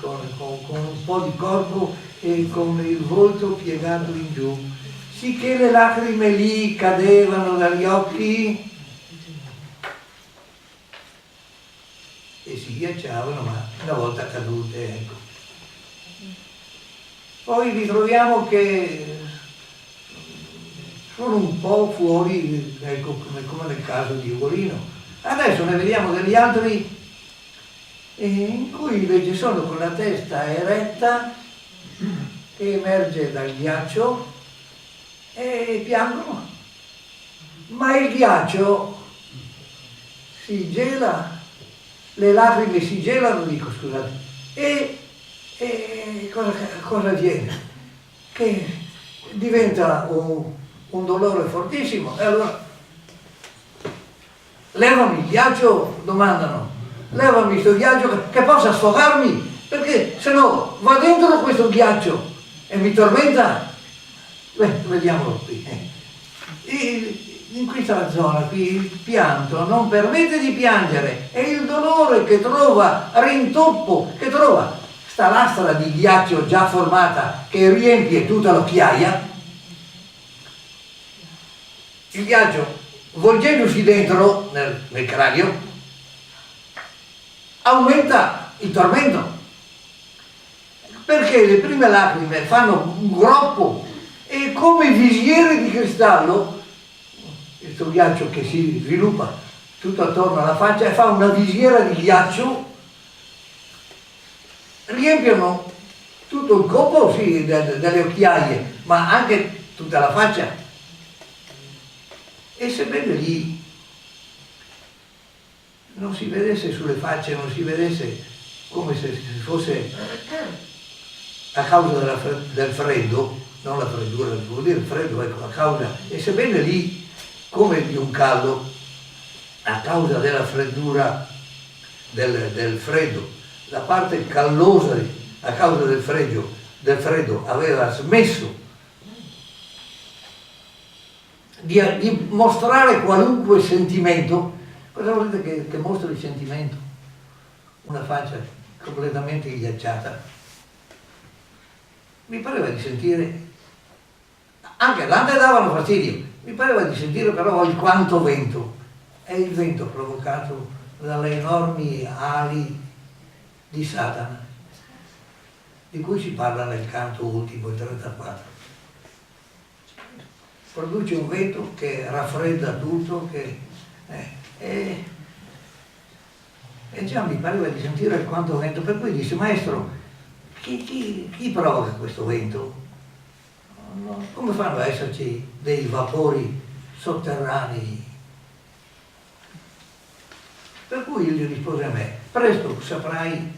con un po' di corpo e con il volto piegato in giù, sicché le lacrime lì cadevano dagli occhi e si ghiacciavano, ma una volta cadute, ecco. Poi ritroviamo che sono un po' fuori, ecco, come nel caso di Ugolino. Adesso ne vediamo degli altri in cui invece sono con la testa eretta che emerge dal ghiaccio e piangono, ma il ghiaccio si gela, le lacrime si gelano, dico scusate, e cosa avviene? Che diventa un dolore fortissimo, e allora levami il ghiaccio, domandano, levami questo ghiaccio che possa sfogarmi, perché se no va dentro questo ghiaccio e mi tormenta. Beh, vediamolo qui. In questa zona qui il pianto non permette di piangere, è il dolore che trova rintoppo, che trova sta lastra di ghiaccio già formata che riempie tutta l'occhiaia. Il ghiaccio, volgendosi dentro nel cranio, aumenta il tormento, perché le prime lacrime fanno un groppo e come visiere di cristallo, questo ghiaccio che si sviluppa tutto attorno alla faccia e fa una visiera di ghiaccio, riempiono tutto il corpo, sì, delle occhiaie, ma anche tutta la faccia. E sebbene lì non si vedesse sulle facce, non si vedesse come se fosse a causa del freddo, non la freddura, vuol dire il freddo, ecco, a causa, e sebbene lì come di un caldo, a causa della freddura del freddo, la parte callosa a causa del freddo aveva smesso di mostrare qualunque sentimento. Cosa volete che mostri il sentimento? Una faccia completamente ghiacciata. Mi pareva di sentire, anche tante davano fastidio, mi pareva di sentire però alquanto vento. È il vento provocato dalle enormi ali di Satana, di cui si parla nel canto ultimo, il 34. Produce un vento che raffredda tutto, e già mi pareva di sentire alquanto vento, per cui disse: maestro, chi provoca questo vento? Come fanno ad esserci dei vapori sotterranei? Per cui gli rispose a me: presto saprai,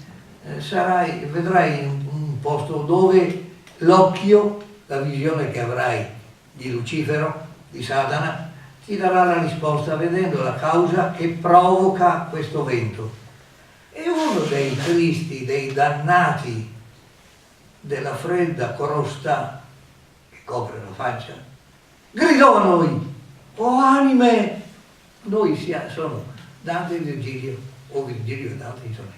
vedrai un posto dove l'occhio, la visione che avrai di Lucifero, di Satana, ti darà la risposta vedendo la causa che provoca questo vento. E uno dei tristi, dei dannati della fredda crosta che copre la faccia, gridò a noi: o anime, noi sono Dante e Virgilio, o Virgilio e Dante, insomma,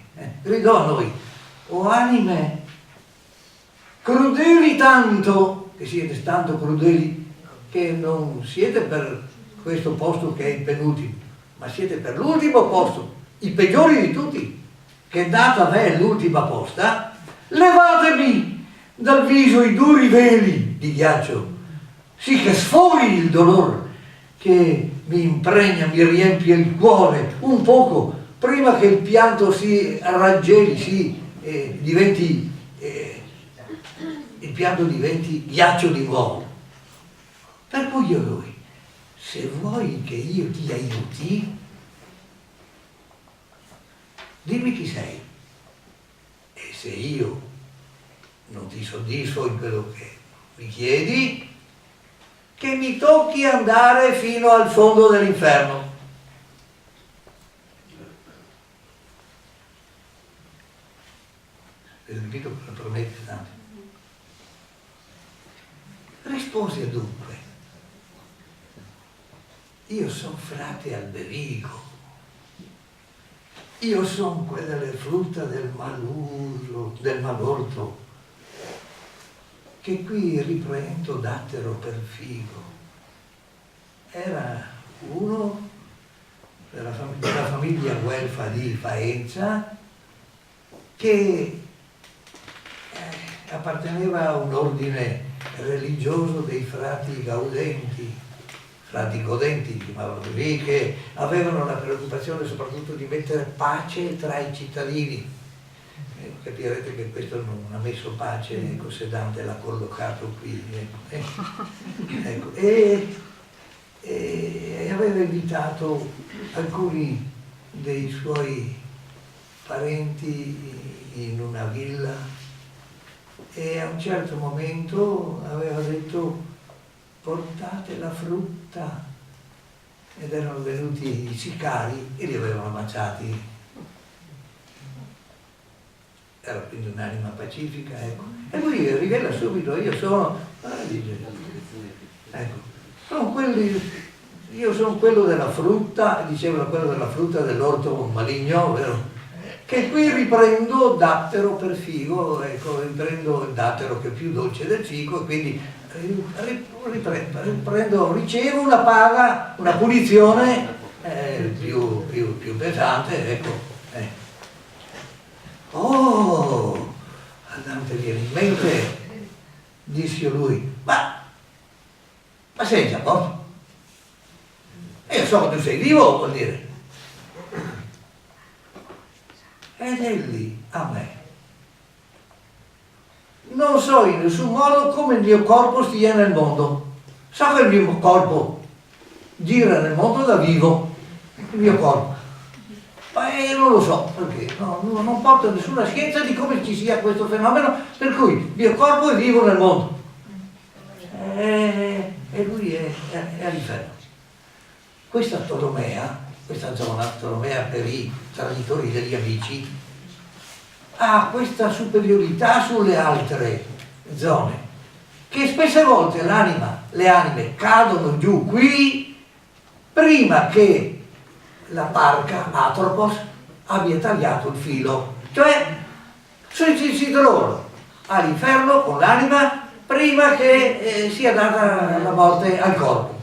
gridò a noi: o anime crudeli tanto, che siete tanto crudeli, che non siete per questo posto che è il penultimo, ma siete per l'ultimo posto, i peggiori di tutti, che data è l'ultima posta, levatemi dal viso i duri veli di ghiaccio, sì che sfori il dolore che mi impregna, mi riempie il cuore un poco, prima che il pianto si raggeli, il pianto diventi ghiaccio di nuovo. Per cui io lui, se vuoi che io ti aiuti, dimmi chi sei. E se io non ti soddisfo in quello che mi chiedi, che mi tocchi andare fino al fondo dell'inferno. Ripeto, promette tanto. Rispose dunque: io son frate Alberico, io son quelle frutta del maluso, del malorto, che qui riprendo dattero per figo. Era uno della famiglia Guelfa di Faenza, che apparteneva a un ordine religioso dei frati gaudenti, frati godenti, chiamavano così, che avevano la preoccupazione soprattutto di mettere pace tra i cittadini. Capirete che questo non ha messo pace, ecco, se Dante l'ha collocato qui. Ecco. E aveva invitato alcuni dei suoi parenti in una villa e a un certo momento aveva detto: portate la frutta, ed erano venuti i sicari e li avevano ammazzati. Era quindi un'anima pacifica, ecco. E lui rivela subito: io sono, ecco, io sono quello della frutta, diceva quello della frutta dell'orto maligno, vero? Che qui riprendo dattero per figo, ecco, riprendo il dattero che è più dolce del figo, e quindi ricevo una paga, una punizione più pesante, ecco. Oh, a Dante viene in mente, disse lui, ma sei già morto? E io so che tu sei vivo, vuol dire. Ed egli a me: non so in nessun modo come il mio corpo stia nel mondo. So che il mio corpo gira nel mondo da vivo, il mio corpo. Ma non lo so perché, non porto nessuna scienza di come ci sia questo fenomeno, per cui il mio corpo è vivo nel mondo. E lui è all'inferno. Questa Tolomea, questa zona, Tolomea per i traditori degli amici, ha questa superiorità sulle altre zone, che spesse volte le anime cadono giù qui prima che la parca Atropos abbia tagliato il filo, cioè si trovano all'inferno con l'anima prima che sia data la morte al corpo.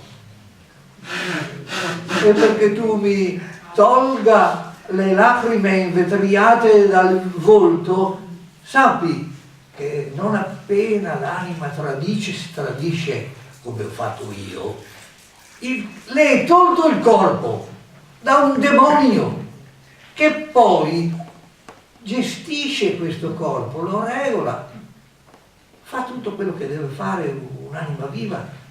E perché tu mi tolga le lacrime invetriate dal volto, sappi che non appena l'anima tradisce come ho fatto io, le è tolto il corpo da un demonio che poi gestisce questo corpo, lo regola, fa tutto quello che deve fare un'anima viva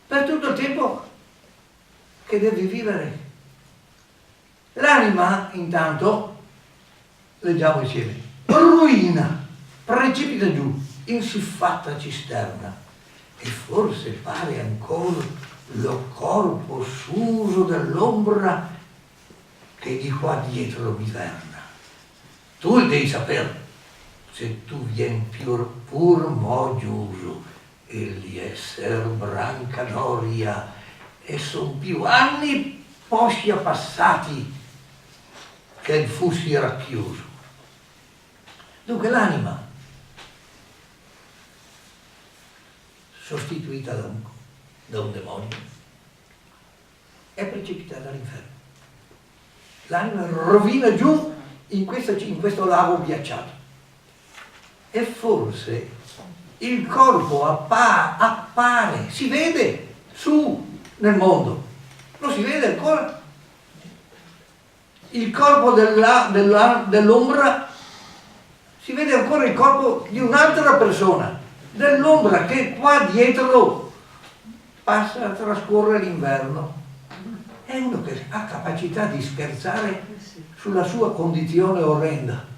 per tutto il tempo che deve vivere. L'anima, intanto, leggiamo insieme, ruina, precipita giù in siffatta cisterna, e forse pare ancora lo corpo suso dell'ombra che di qua dietro mi verna. Tu devi sapere, se tu vien pur mo giuso, egli esser branca noria, e son più anni poscia passati che fussi racchiuso. Dunque l'anima, sostituita da un demonio, è precipitata all'inferno. L'anima rovina giù in questo lago ghiacciato, e forse il corpo appare, si vede su nel mondo, lo si vede ancora. Il corpo dell'ombra, si vede ancora il corpo di un'altra persona, dell'ombra, che qua dietro passa a trascorrere l'inverno. È uno che ha capacità di scherzare sulla sua condizione orrenda.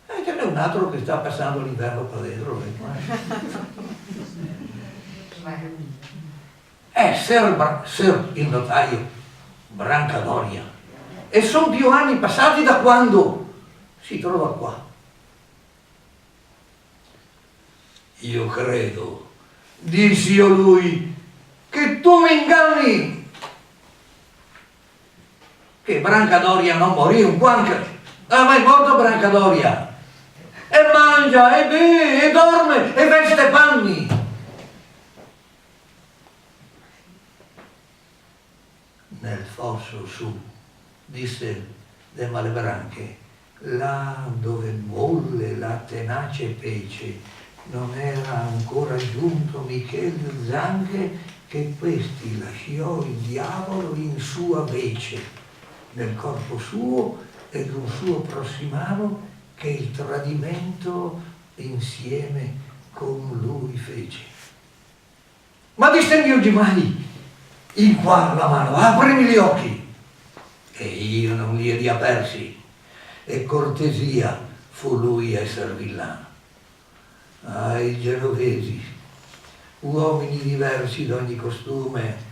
E ce n'è un altro che sta passando l'inverno qua dentro. È Ser il notaio Brancadoria, e sono più anni passati da quando si trova qua. Io credo, dissi io lui, che tu mi inganni, che Brancadoria non morì un quanto, ma è morto Brancadoria, e mangia, e beve, e dorme, e veste panni. nel fosso su, disse De Malebranche, là dove bolle la tenace pece, non era ancora giunto Michel Zanche che questi lasciò il diavolo in sua vece, nel corpo suo ed un suo prossimano che il tradimento insieme con lui fece. Ma distinguiugi mai in qua la mano, aprimi gli occhi, e io non li riapersi, e cortesia fu lui esser villano. Ai genovesi, uomini diversi d'ogni costume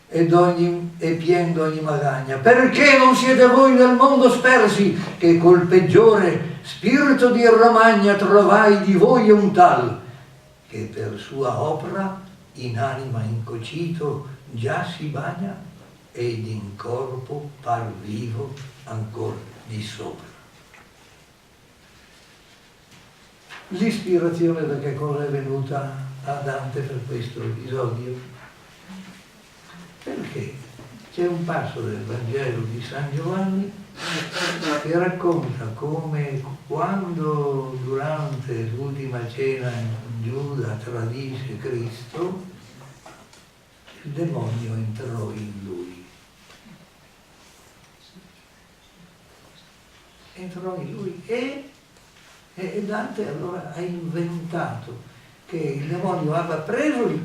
e pien d'ogni magagna, perché non siete voi del mondo spersi, che col peggiore spirito di Romagna trovai di voi un tal, che per sua opera in anima incocito già si bagna ed in corpo par vivo ancor di sopra. L'ispirazione da che cosa è venuta a Dante per questo episodio? Perché c'è un passo del Vangelo di San Giovanni che racconta come quando durante l'ultima cena Giuda tradisce Cristo, il demonio entrò in lui. Entrò in lui e Dante allora ha inventato che il demonio aveva preso il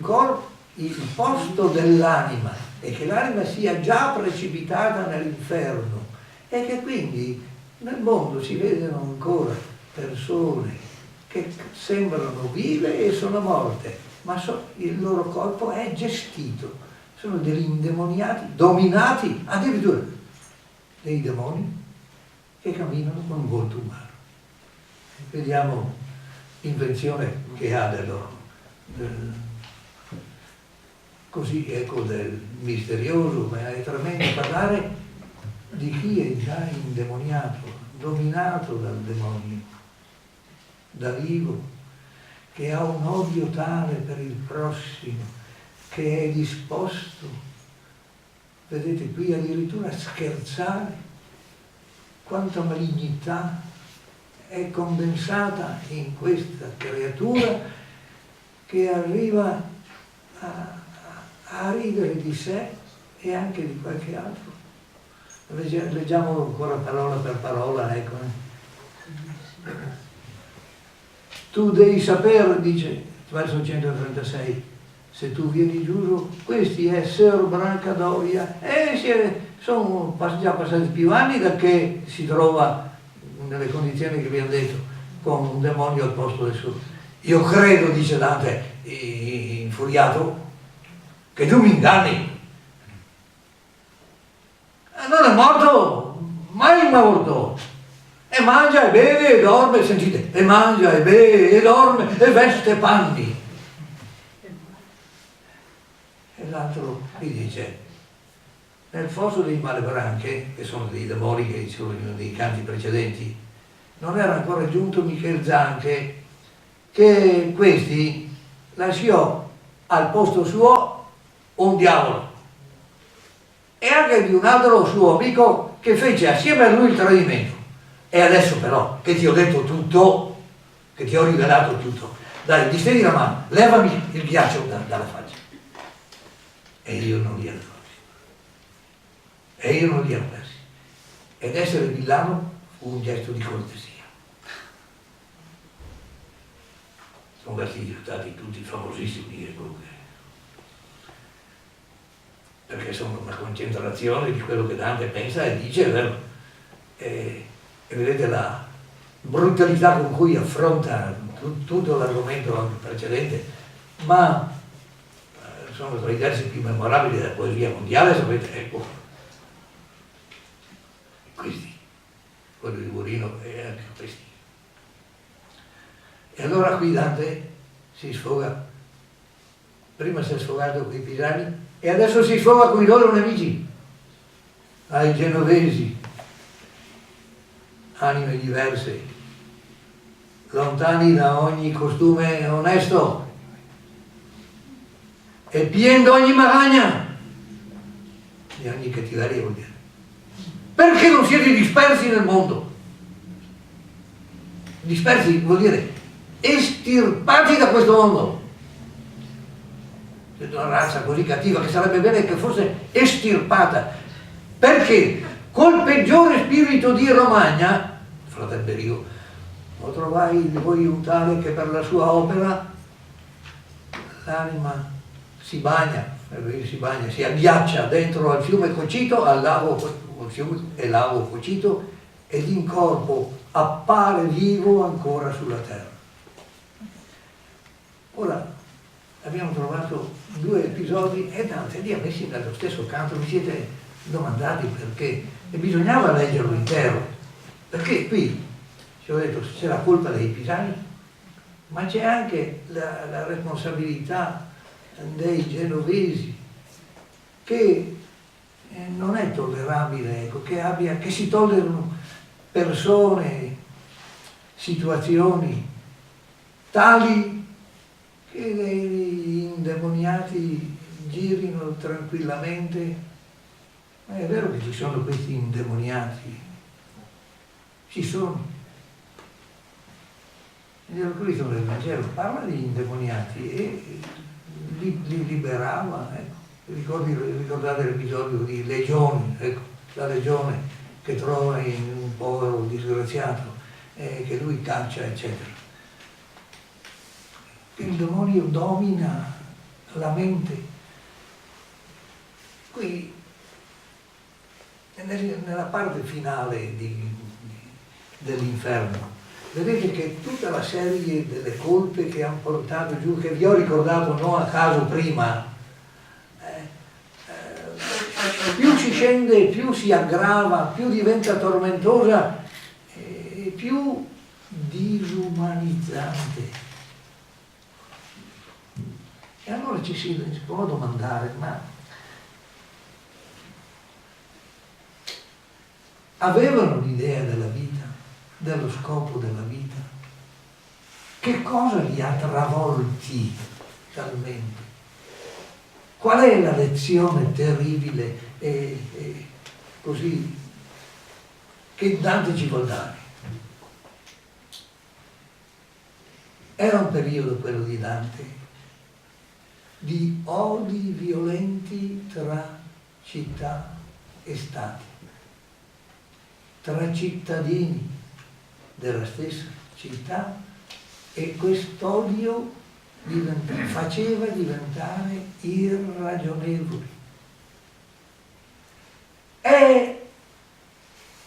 posto dell'anima e che l'anima sia già precipitata nell'inferno e che quindi nel mondo si vedono ancora persone che sembrano vive e sono morte, ma il loro corpo è gestito, sono degli indemoniati, dominati, addirittura dei demoni che camminano con un volto umano. Vediamo l'invenzione che ha così ecco del misterioso, ma è tremendo parlare di chi è già indemoniato, dominato dal demonio, da vivo, che ha un odio tale per il prossimo, che è disposto, vedete qui addirittura a scherzare, quanta malignità è condensata in questa creatura che arriva a ridere di sé e anche di qualche altro. Leggiamo ancora parola per parola, ecco. Tu devi sapere, dice verso 136, se tu vieni giusto, questi è Ser Brancadoria sono già passati più anni da che si trova nelle condizioni che abbiamo detto, con un demonio al posto del suo. Io credo, dice Dante, infuriato, che tu mi inganni. Non è morto, mai morto. E mangia e beve e dorme, sentite, e mangia e beve e dorme e veste panni. E l'altro gli dice, nel fosso dei Malebranche, che sono dei demoni che dicevano in uno dei canti precedenti, non era ancora giunto Michel Zanche, che questi lasciò al posto suo un diavolo e anche di un altro suo amico che fece assieme a lui il tradimento. E adesso però che ti ho detto tutto, che ti ho rivelato tutto, dai, distendi la mano, levami il ghiaccio dalla faccia. E io non li ero persi. Ed essere villano fu un gesto di cortesia. Sono stati tutti famosissimi, perché sono una concentrazione di quello che Dante pensa e dice, è vero. E vedete la brutalità con cui affronta tutto l'argomento anche precedente, ma sono tra i versi più memorabili della poesia mondiale, sapete, ecco, questi, quello di Burino e anche questi. E allora qui Dante si sfoga, prima si è sfogato con i pisani e adesso si sfoga con i loro nemici, ai genovesi, anime diverse, lontani da ogni costume onesto e pien d'ogni magagna. gli anni cattiveria vuol dire. Perché non siete dispersi nel mondo? Dispersi vuol dire estirpati da questo mondo. È una razza così cattiva che sarebbe bene che fosse estirpata, perché col peggiore spirito di Romagna, fratello Berigo, lo trovai di voi un tale che per la sua opera l'anima si bagna, si agghiaccia dentro al fiume Cocito, al fiume e lago Cocito, ed in corpo appare vivo ancora sulla terra. Ora abbiamo trovato due episodi e Dante li ha messi nello stesso canto. Vi siete domandati perché? E bisognava leggerlo intero, perché qui ci ho detto c'è la colpa dei pisani, ma c'è anche la responsabilità dei genovesi, che non è tollerabile, ecco, che si tollerano persone, situazioni tali che gli indemoniati girino tranquillamente. Ma è vero che ci sono questi indemoniati, ci sono. Il Cristo del Vangelo parla di indemoniati e li liberava, ecco. Ricordate l'episodio di Legione, ecco, la legione che trova in un povero disgraziato, che lui caccia, eccetera. Il demonio domina la mente. Qui, nella parte finale dell'inferno, vedete che tutta la serie delle colpe che hanno portato giù, che vi ho ricordato non a caso prima, più ci scende, più si aggrava, più diventa tormentosa e più disumanizzante. E allora ci si può domandare, ma avevano l'idea della vita, dello scopo della vita? Che cosa li ha travolti talmente? Qual è la lezione terribile e così che Dante ci vuol dare? Era un periodo, quello di Dante, di odi violenti tra città e stati, tra cittadini della stessa città, e quest'odio faceva diventare irragionevoli. È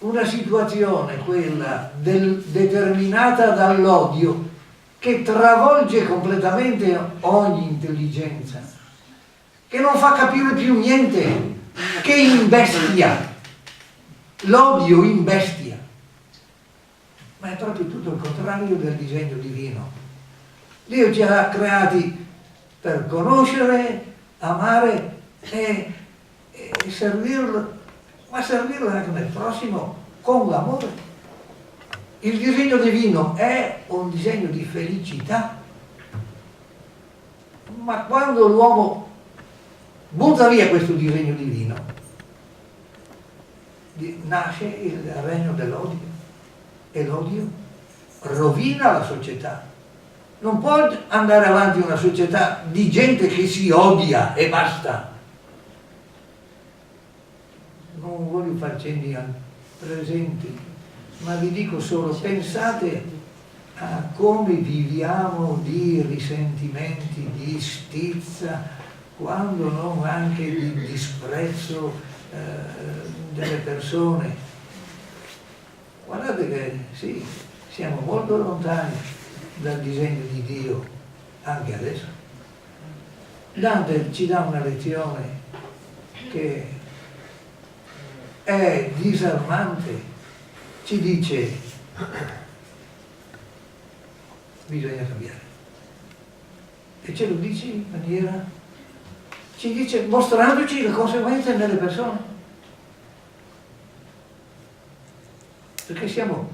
una situazione, quella determinata dall'odio, che travolge completamente ogni intelligenza, che non fa capire più niente, che imbestia. L'odio imbestia. Ma è proprio tutto il contrario del disegno divino. Dio ci ha creati per conoscere, amare e servirlo, ma servirlo anche nel prossimo con l'amore. Il disegno divino è un disegno di felicità, ma quando l'uomo butta via questo disegno divino, nasce il regno dell'odio, e l'odio rovina la società. Non può andare avanti una società di gente che si odia e basta. Non voglio far cenni al presente, ma vi dico solo, pensate a come viviamo di risentimenti, di stizza, quando non anche di disprezzo delle persone. Guardate che sì, siamo molto lontani dal disegno di Dio anche adesso. Dante ci dà una lezione che è disarmante. Ci dice bisogna cambiare, e ce lo dice in maniera, ci dice mostrandoci le conseguenze nelle persone, perché siamo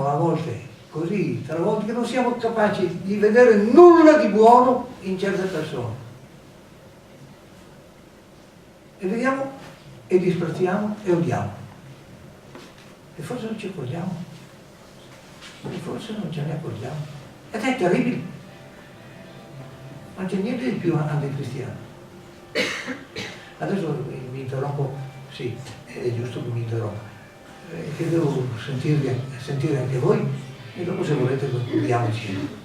a volte così travolti che non siamo capaci di vedere nulla di buono in certe persone. e vediamo e disprezziamo e odiamo. E forse non ci accorgiamo. E forse non ce ne accorgiamo. Ed è terribile. Non c'è niente di più anticristiano. Adesso mi interrompo, sì, è giusto che mi interrompa. Che devo sentire anche voi e dopo se volete concludiamo insieme.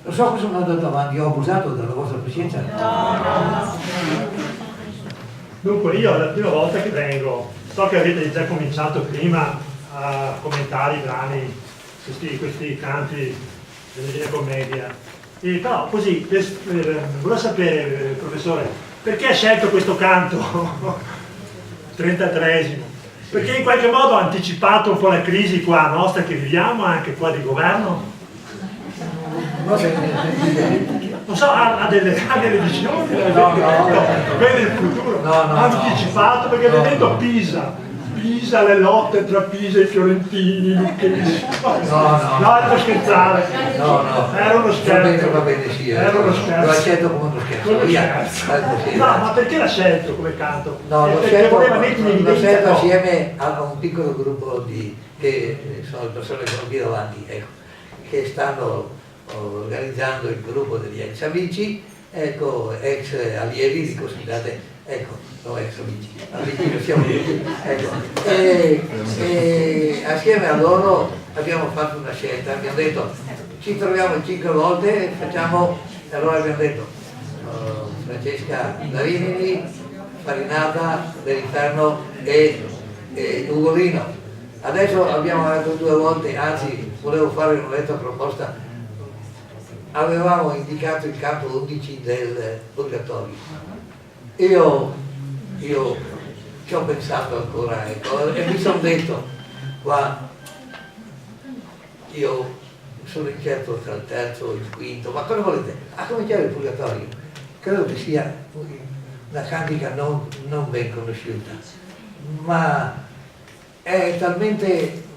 Lo so che sono andato avanti, ho abusato della vostra pazienza. No. Dunque io è la prima volta che vengo, so che avete già cominciato prima a commentare i brani, questi canti della Divina Commedia, e però così, volevo sapere, professore, perché ha scelto questo canto 33esimo? Perché in qualche modo ha anticipato un po' la crisi qua nostra che viviamo, anche qua di governo? Non so, ha delle visioni, quelle del futuro, ha anticipato, perché vedendo Pisa, le lotte tra Pisa e i fiorentini, lucchesi. No, ero scherzare. Era uno scherzo. Va bene, sì, era uno scherzo. Lo accetto come uno scherzo. No, ma perché l'ha scelto come canto? No, perché voleva mettere in l'ho evidenza. scelto assieme a un piccolo gruppo che sono le persone che ho qui davanti, ecco, che stanno organizzando il gruppo degli ex amici, ecco, ex allievi, dico scusate, ecco, no ex amici che siamo tutti, ecco, e assieme a loro abbiamo fatto una scelta, abbiamo detto ci troviamo 5 volte, facciamo, allora abbiamo detto Francesca Darimini, Farinata, Dell'Inferno e Ugolino. Adesso abbiamo fatto 2 volte, anzi volevo fare un'altra proposta. Avevamo indicato il campo 11 del Purgatorio. Io ci ho pensato ancora, ecco, e mi sono detto, qua io sono incerto tra il terzo e il quinto, ma cosa volete? A cominciare il Purgatorio, credo che sia una cantica non ben conosciuta, ma è talmente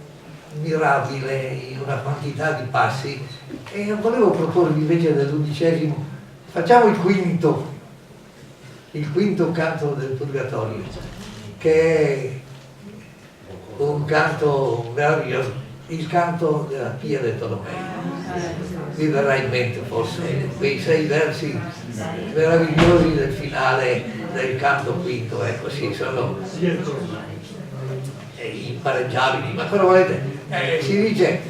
mirabile in una quantità di passi, e volevo proporvi invece dell'11esimo, facciamo il quinto canto del Purgatorio, che è un canto meraviglioso, il canto della Pia del Tolomeo. Vi verrà in mente forse quei 6 versi meravigliosi del finale del canto quinto, ecco, sì, sono impareggiabili, ma cosa volete? Si dice,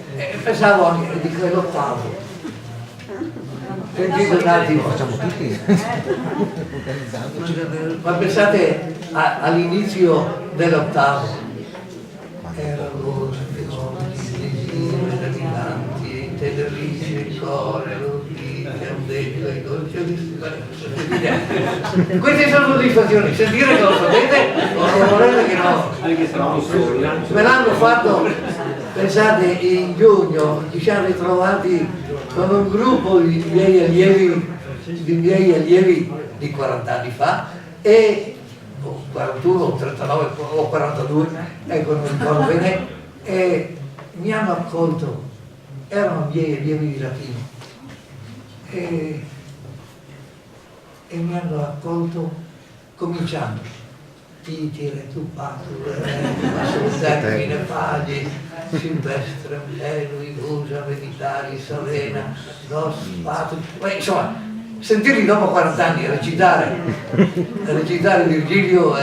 pensavo anche di quell'8º. Sentite un attimo, facciamo tutti. Ma pensate all'inizio dell'8º, erano le giorni meravigliosi, tenerici il cuore, l'udite, un detto, i dolci. Queste sono soddisfazioni, sentire che lo sapete o non volete che no? Me l'hanno fatto, pensate, in giugno ci siamo ritrovati con un gruppo di miei allievi di 40 anni fa, e 41 o 39 o 42, ecco, non ricordo bene, e mi hanno accolto, erano miei allievi di latino, e mi hanno accolto cominciando Titire, tu patur, termine paghi, silvestre, lui usa, meditari, serena, nos patur. Insomma, sentirli dopo 40 anni recitare Virgilio,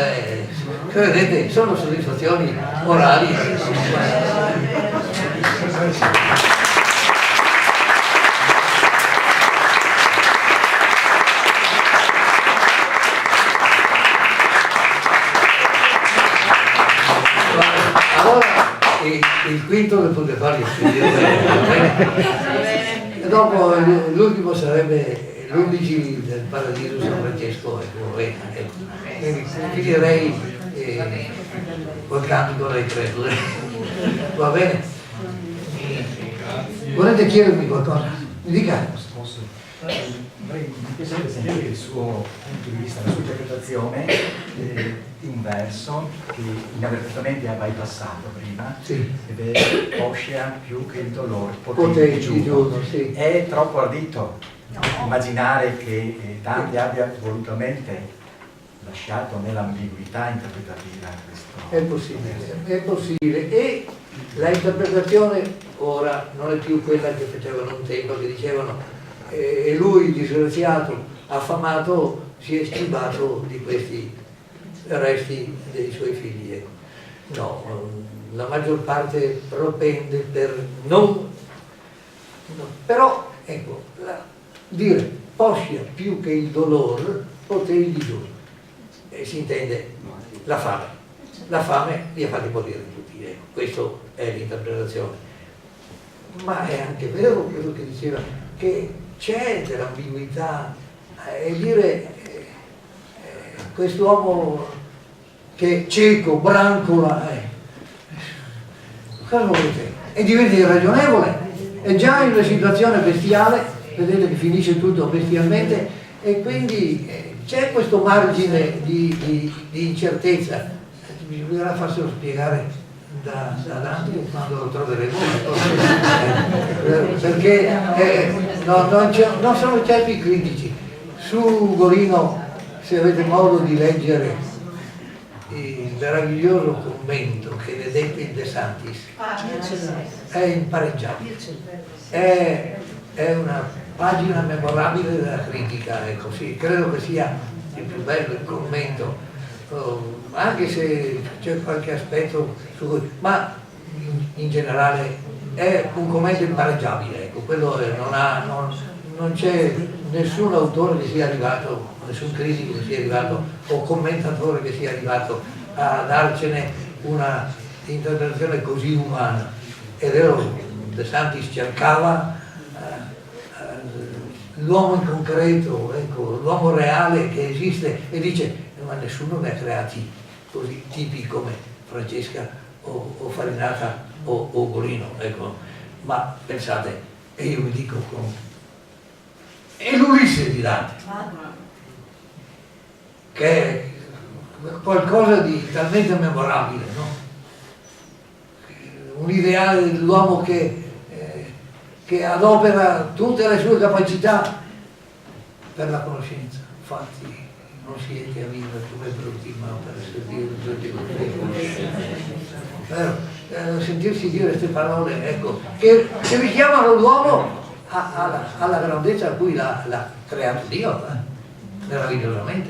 vedete, sono soddisfazioni morali. Il quinto del Purgatorio, e dopo l'ultimo sarebbe l'11 del Paradiso San Francesco, quindi finirei col cantico dei creduli. Va bene? Volete chiedermi qualcosa? Mi dica. Mi piacerebbe sentire il suo punto di vista, la sua interpretazione di un verso che inavvertitamente ha bypassato prima, sì. Ed è Oscea più che il dolore, Potei giù, sì. È troppo ardito, immaginare che Dante abbia volutamente lasciato nell'ambiguità interpretativa questo. È possibile. E la interpretazione ora non è più quella che facevano un tempo, che dicevano e lui, disgraziato, affamato, si è schivato di questi resti dei suoi figli. Ecco. No, la maggior parte propende per non... Però, ecco, dire poscia più che il dolore, poteri di giorno. E si intende la fame. La fame li ha fatti morire tutti, ecco. Questa è l'interpretazione. Ma è anche vero quello che diceva, che c'è dell'ambiguità, e dire quest'uomo che cieco, brancola, cosa volete? E diventa irragionevole. È già in una situazione bestiale, vedete che finisce tutto bestialmente, e quindi c'è questo margine di incertezza. Bisognerà farselo spiegare da Dante quando lo troveremo, perché non sono certi critici. Su Ugolino, se avete modo di leggere il meraviglioso commento che ne dette il De Santis, è impareggiabile, è una pagina memorabile della critica, ecco, sì, credo che sia il più bello il commento, anche se c'è qualche aspetto su cui, ma in generale è un commento impareggiabile, ecco, quello non c'è nessun autore che sia arrivato, nessun critico che sia arrivato o commentatore che sia arrivato a darcene una interpretazione così umana. È vero, De Santis cercava l'uomo in concreto, ecco, l'uomo reale che esiste, e dice ma nessuno ne ha creati così tipi come Francesca o Farinata o Ugolino, ecco. Ma pensate, e io mi dico è l'Ulisse di Dante, che è qualcosa di talmente memorabile, no? Un ideale dell'uomo che adopera tutte le sue capacità per la conoscenza. Infatti non siete a vivere come brutti, ma per servire. Sentirsi dire queste parole, ecco, che richiamano l'uomo alla grandezza a cui l'ha creato Dio, meravigliosamente.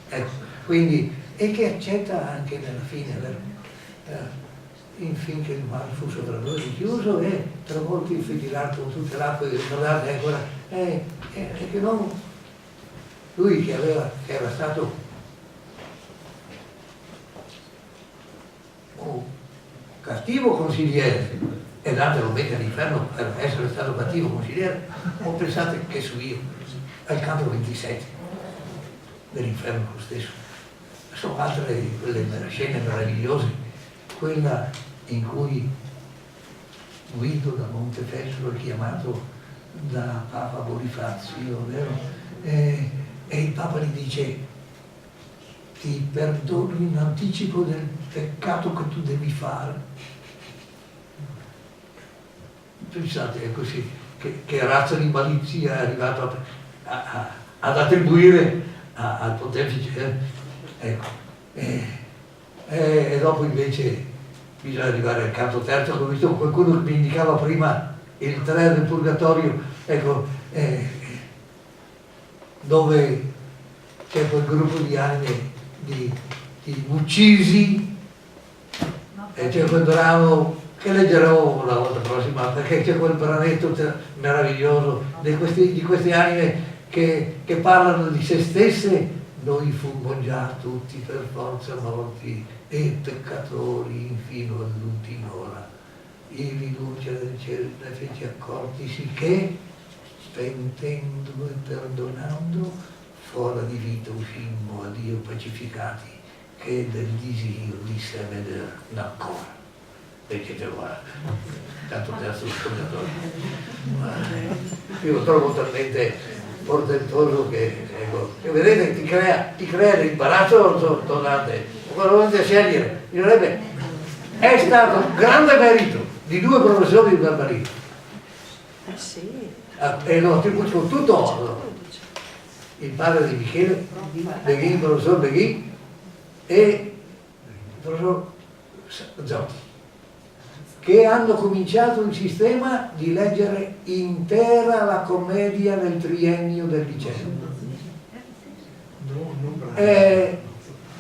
Ecco, quindi, e che accetta anche nella fine, infinché il mare fu sopra noi richiuso e travolto il fetilato con tutte le acque, ricordate, che non lui che era stato un cattivo consigliere, e Dante lo mette all'inferno per essere stato cattivo consigliere, o pensate che su io, al canto 27 dell'inferno lo stesso. Sono altre quelle scene meravigliose, quella in cui Guido da Montefeltro è chiamato da Papa Bonifazio, vero? E il Papa gli dice: ti perdono in anticipo del peccato che tu devi fare. Pensate, è così, che razza di malizia è arrivato ad attribuire al pontefice, ecco. E dopo invece bisogna arrivare al canto terzo, ho visto qualcuno che mi indicava prima il 3 del Purgatorio, ecco, dove c'è quel gruppo di anime di uccisi, e c'è quel brano che leggerò la volta prossima, perché c'è quel branetto meraviglioso di queste anime che parlano di se stesse. Noi fummo già tutti per forza morti e peccatori infino all'ultima ora. Ivi luce del cielo ne fece accorti, sicché pentendo e perdonando fuori di vita uscimmo a Dio pacificati, che del disio di sé veder ancora. Perché te guarda, tanto terzo scognatore. Io lo trovo talmente portentoso che, ecco, che vedete, ti crea l'imbarazzo tonante, quando volete scegliere, direbbe, è stato un grande merito di due professori di Barbarino. Sì. e lo attribuisco tutto il padre di Michele Beghin, il professor Beghin e il professor Zotti, che hanno cominciato il sistema di leggere intera la commedia del triennio del liceo.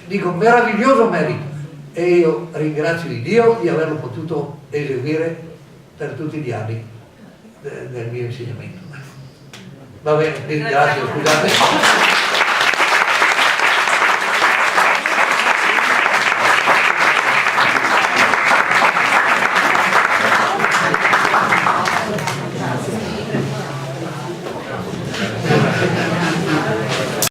Dico, meraviglioso merito, e io ringrazio di Dio di averlo potuto eseguire per tutti gli anni del mio insegnamento. Va bene, vi ringrazio, scusate.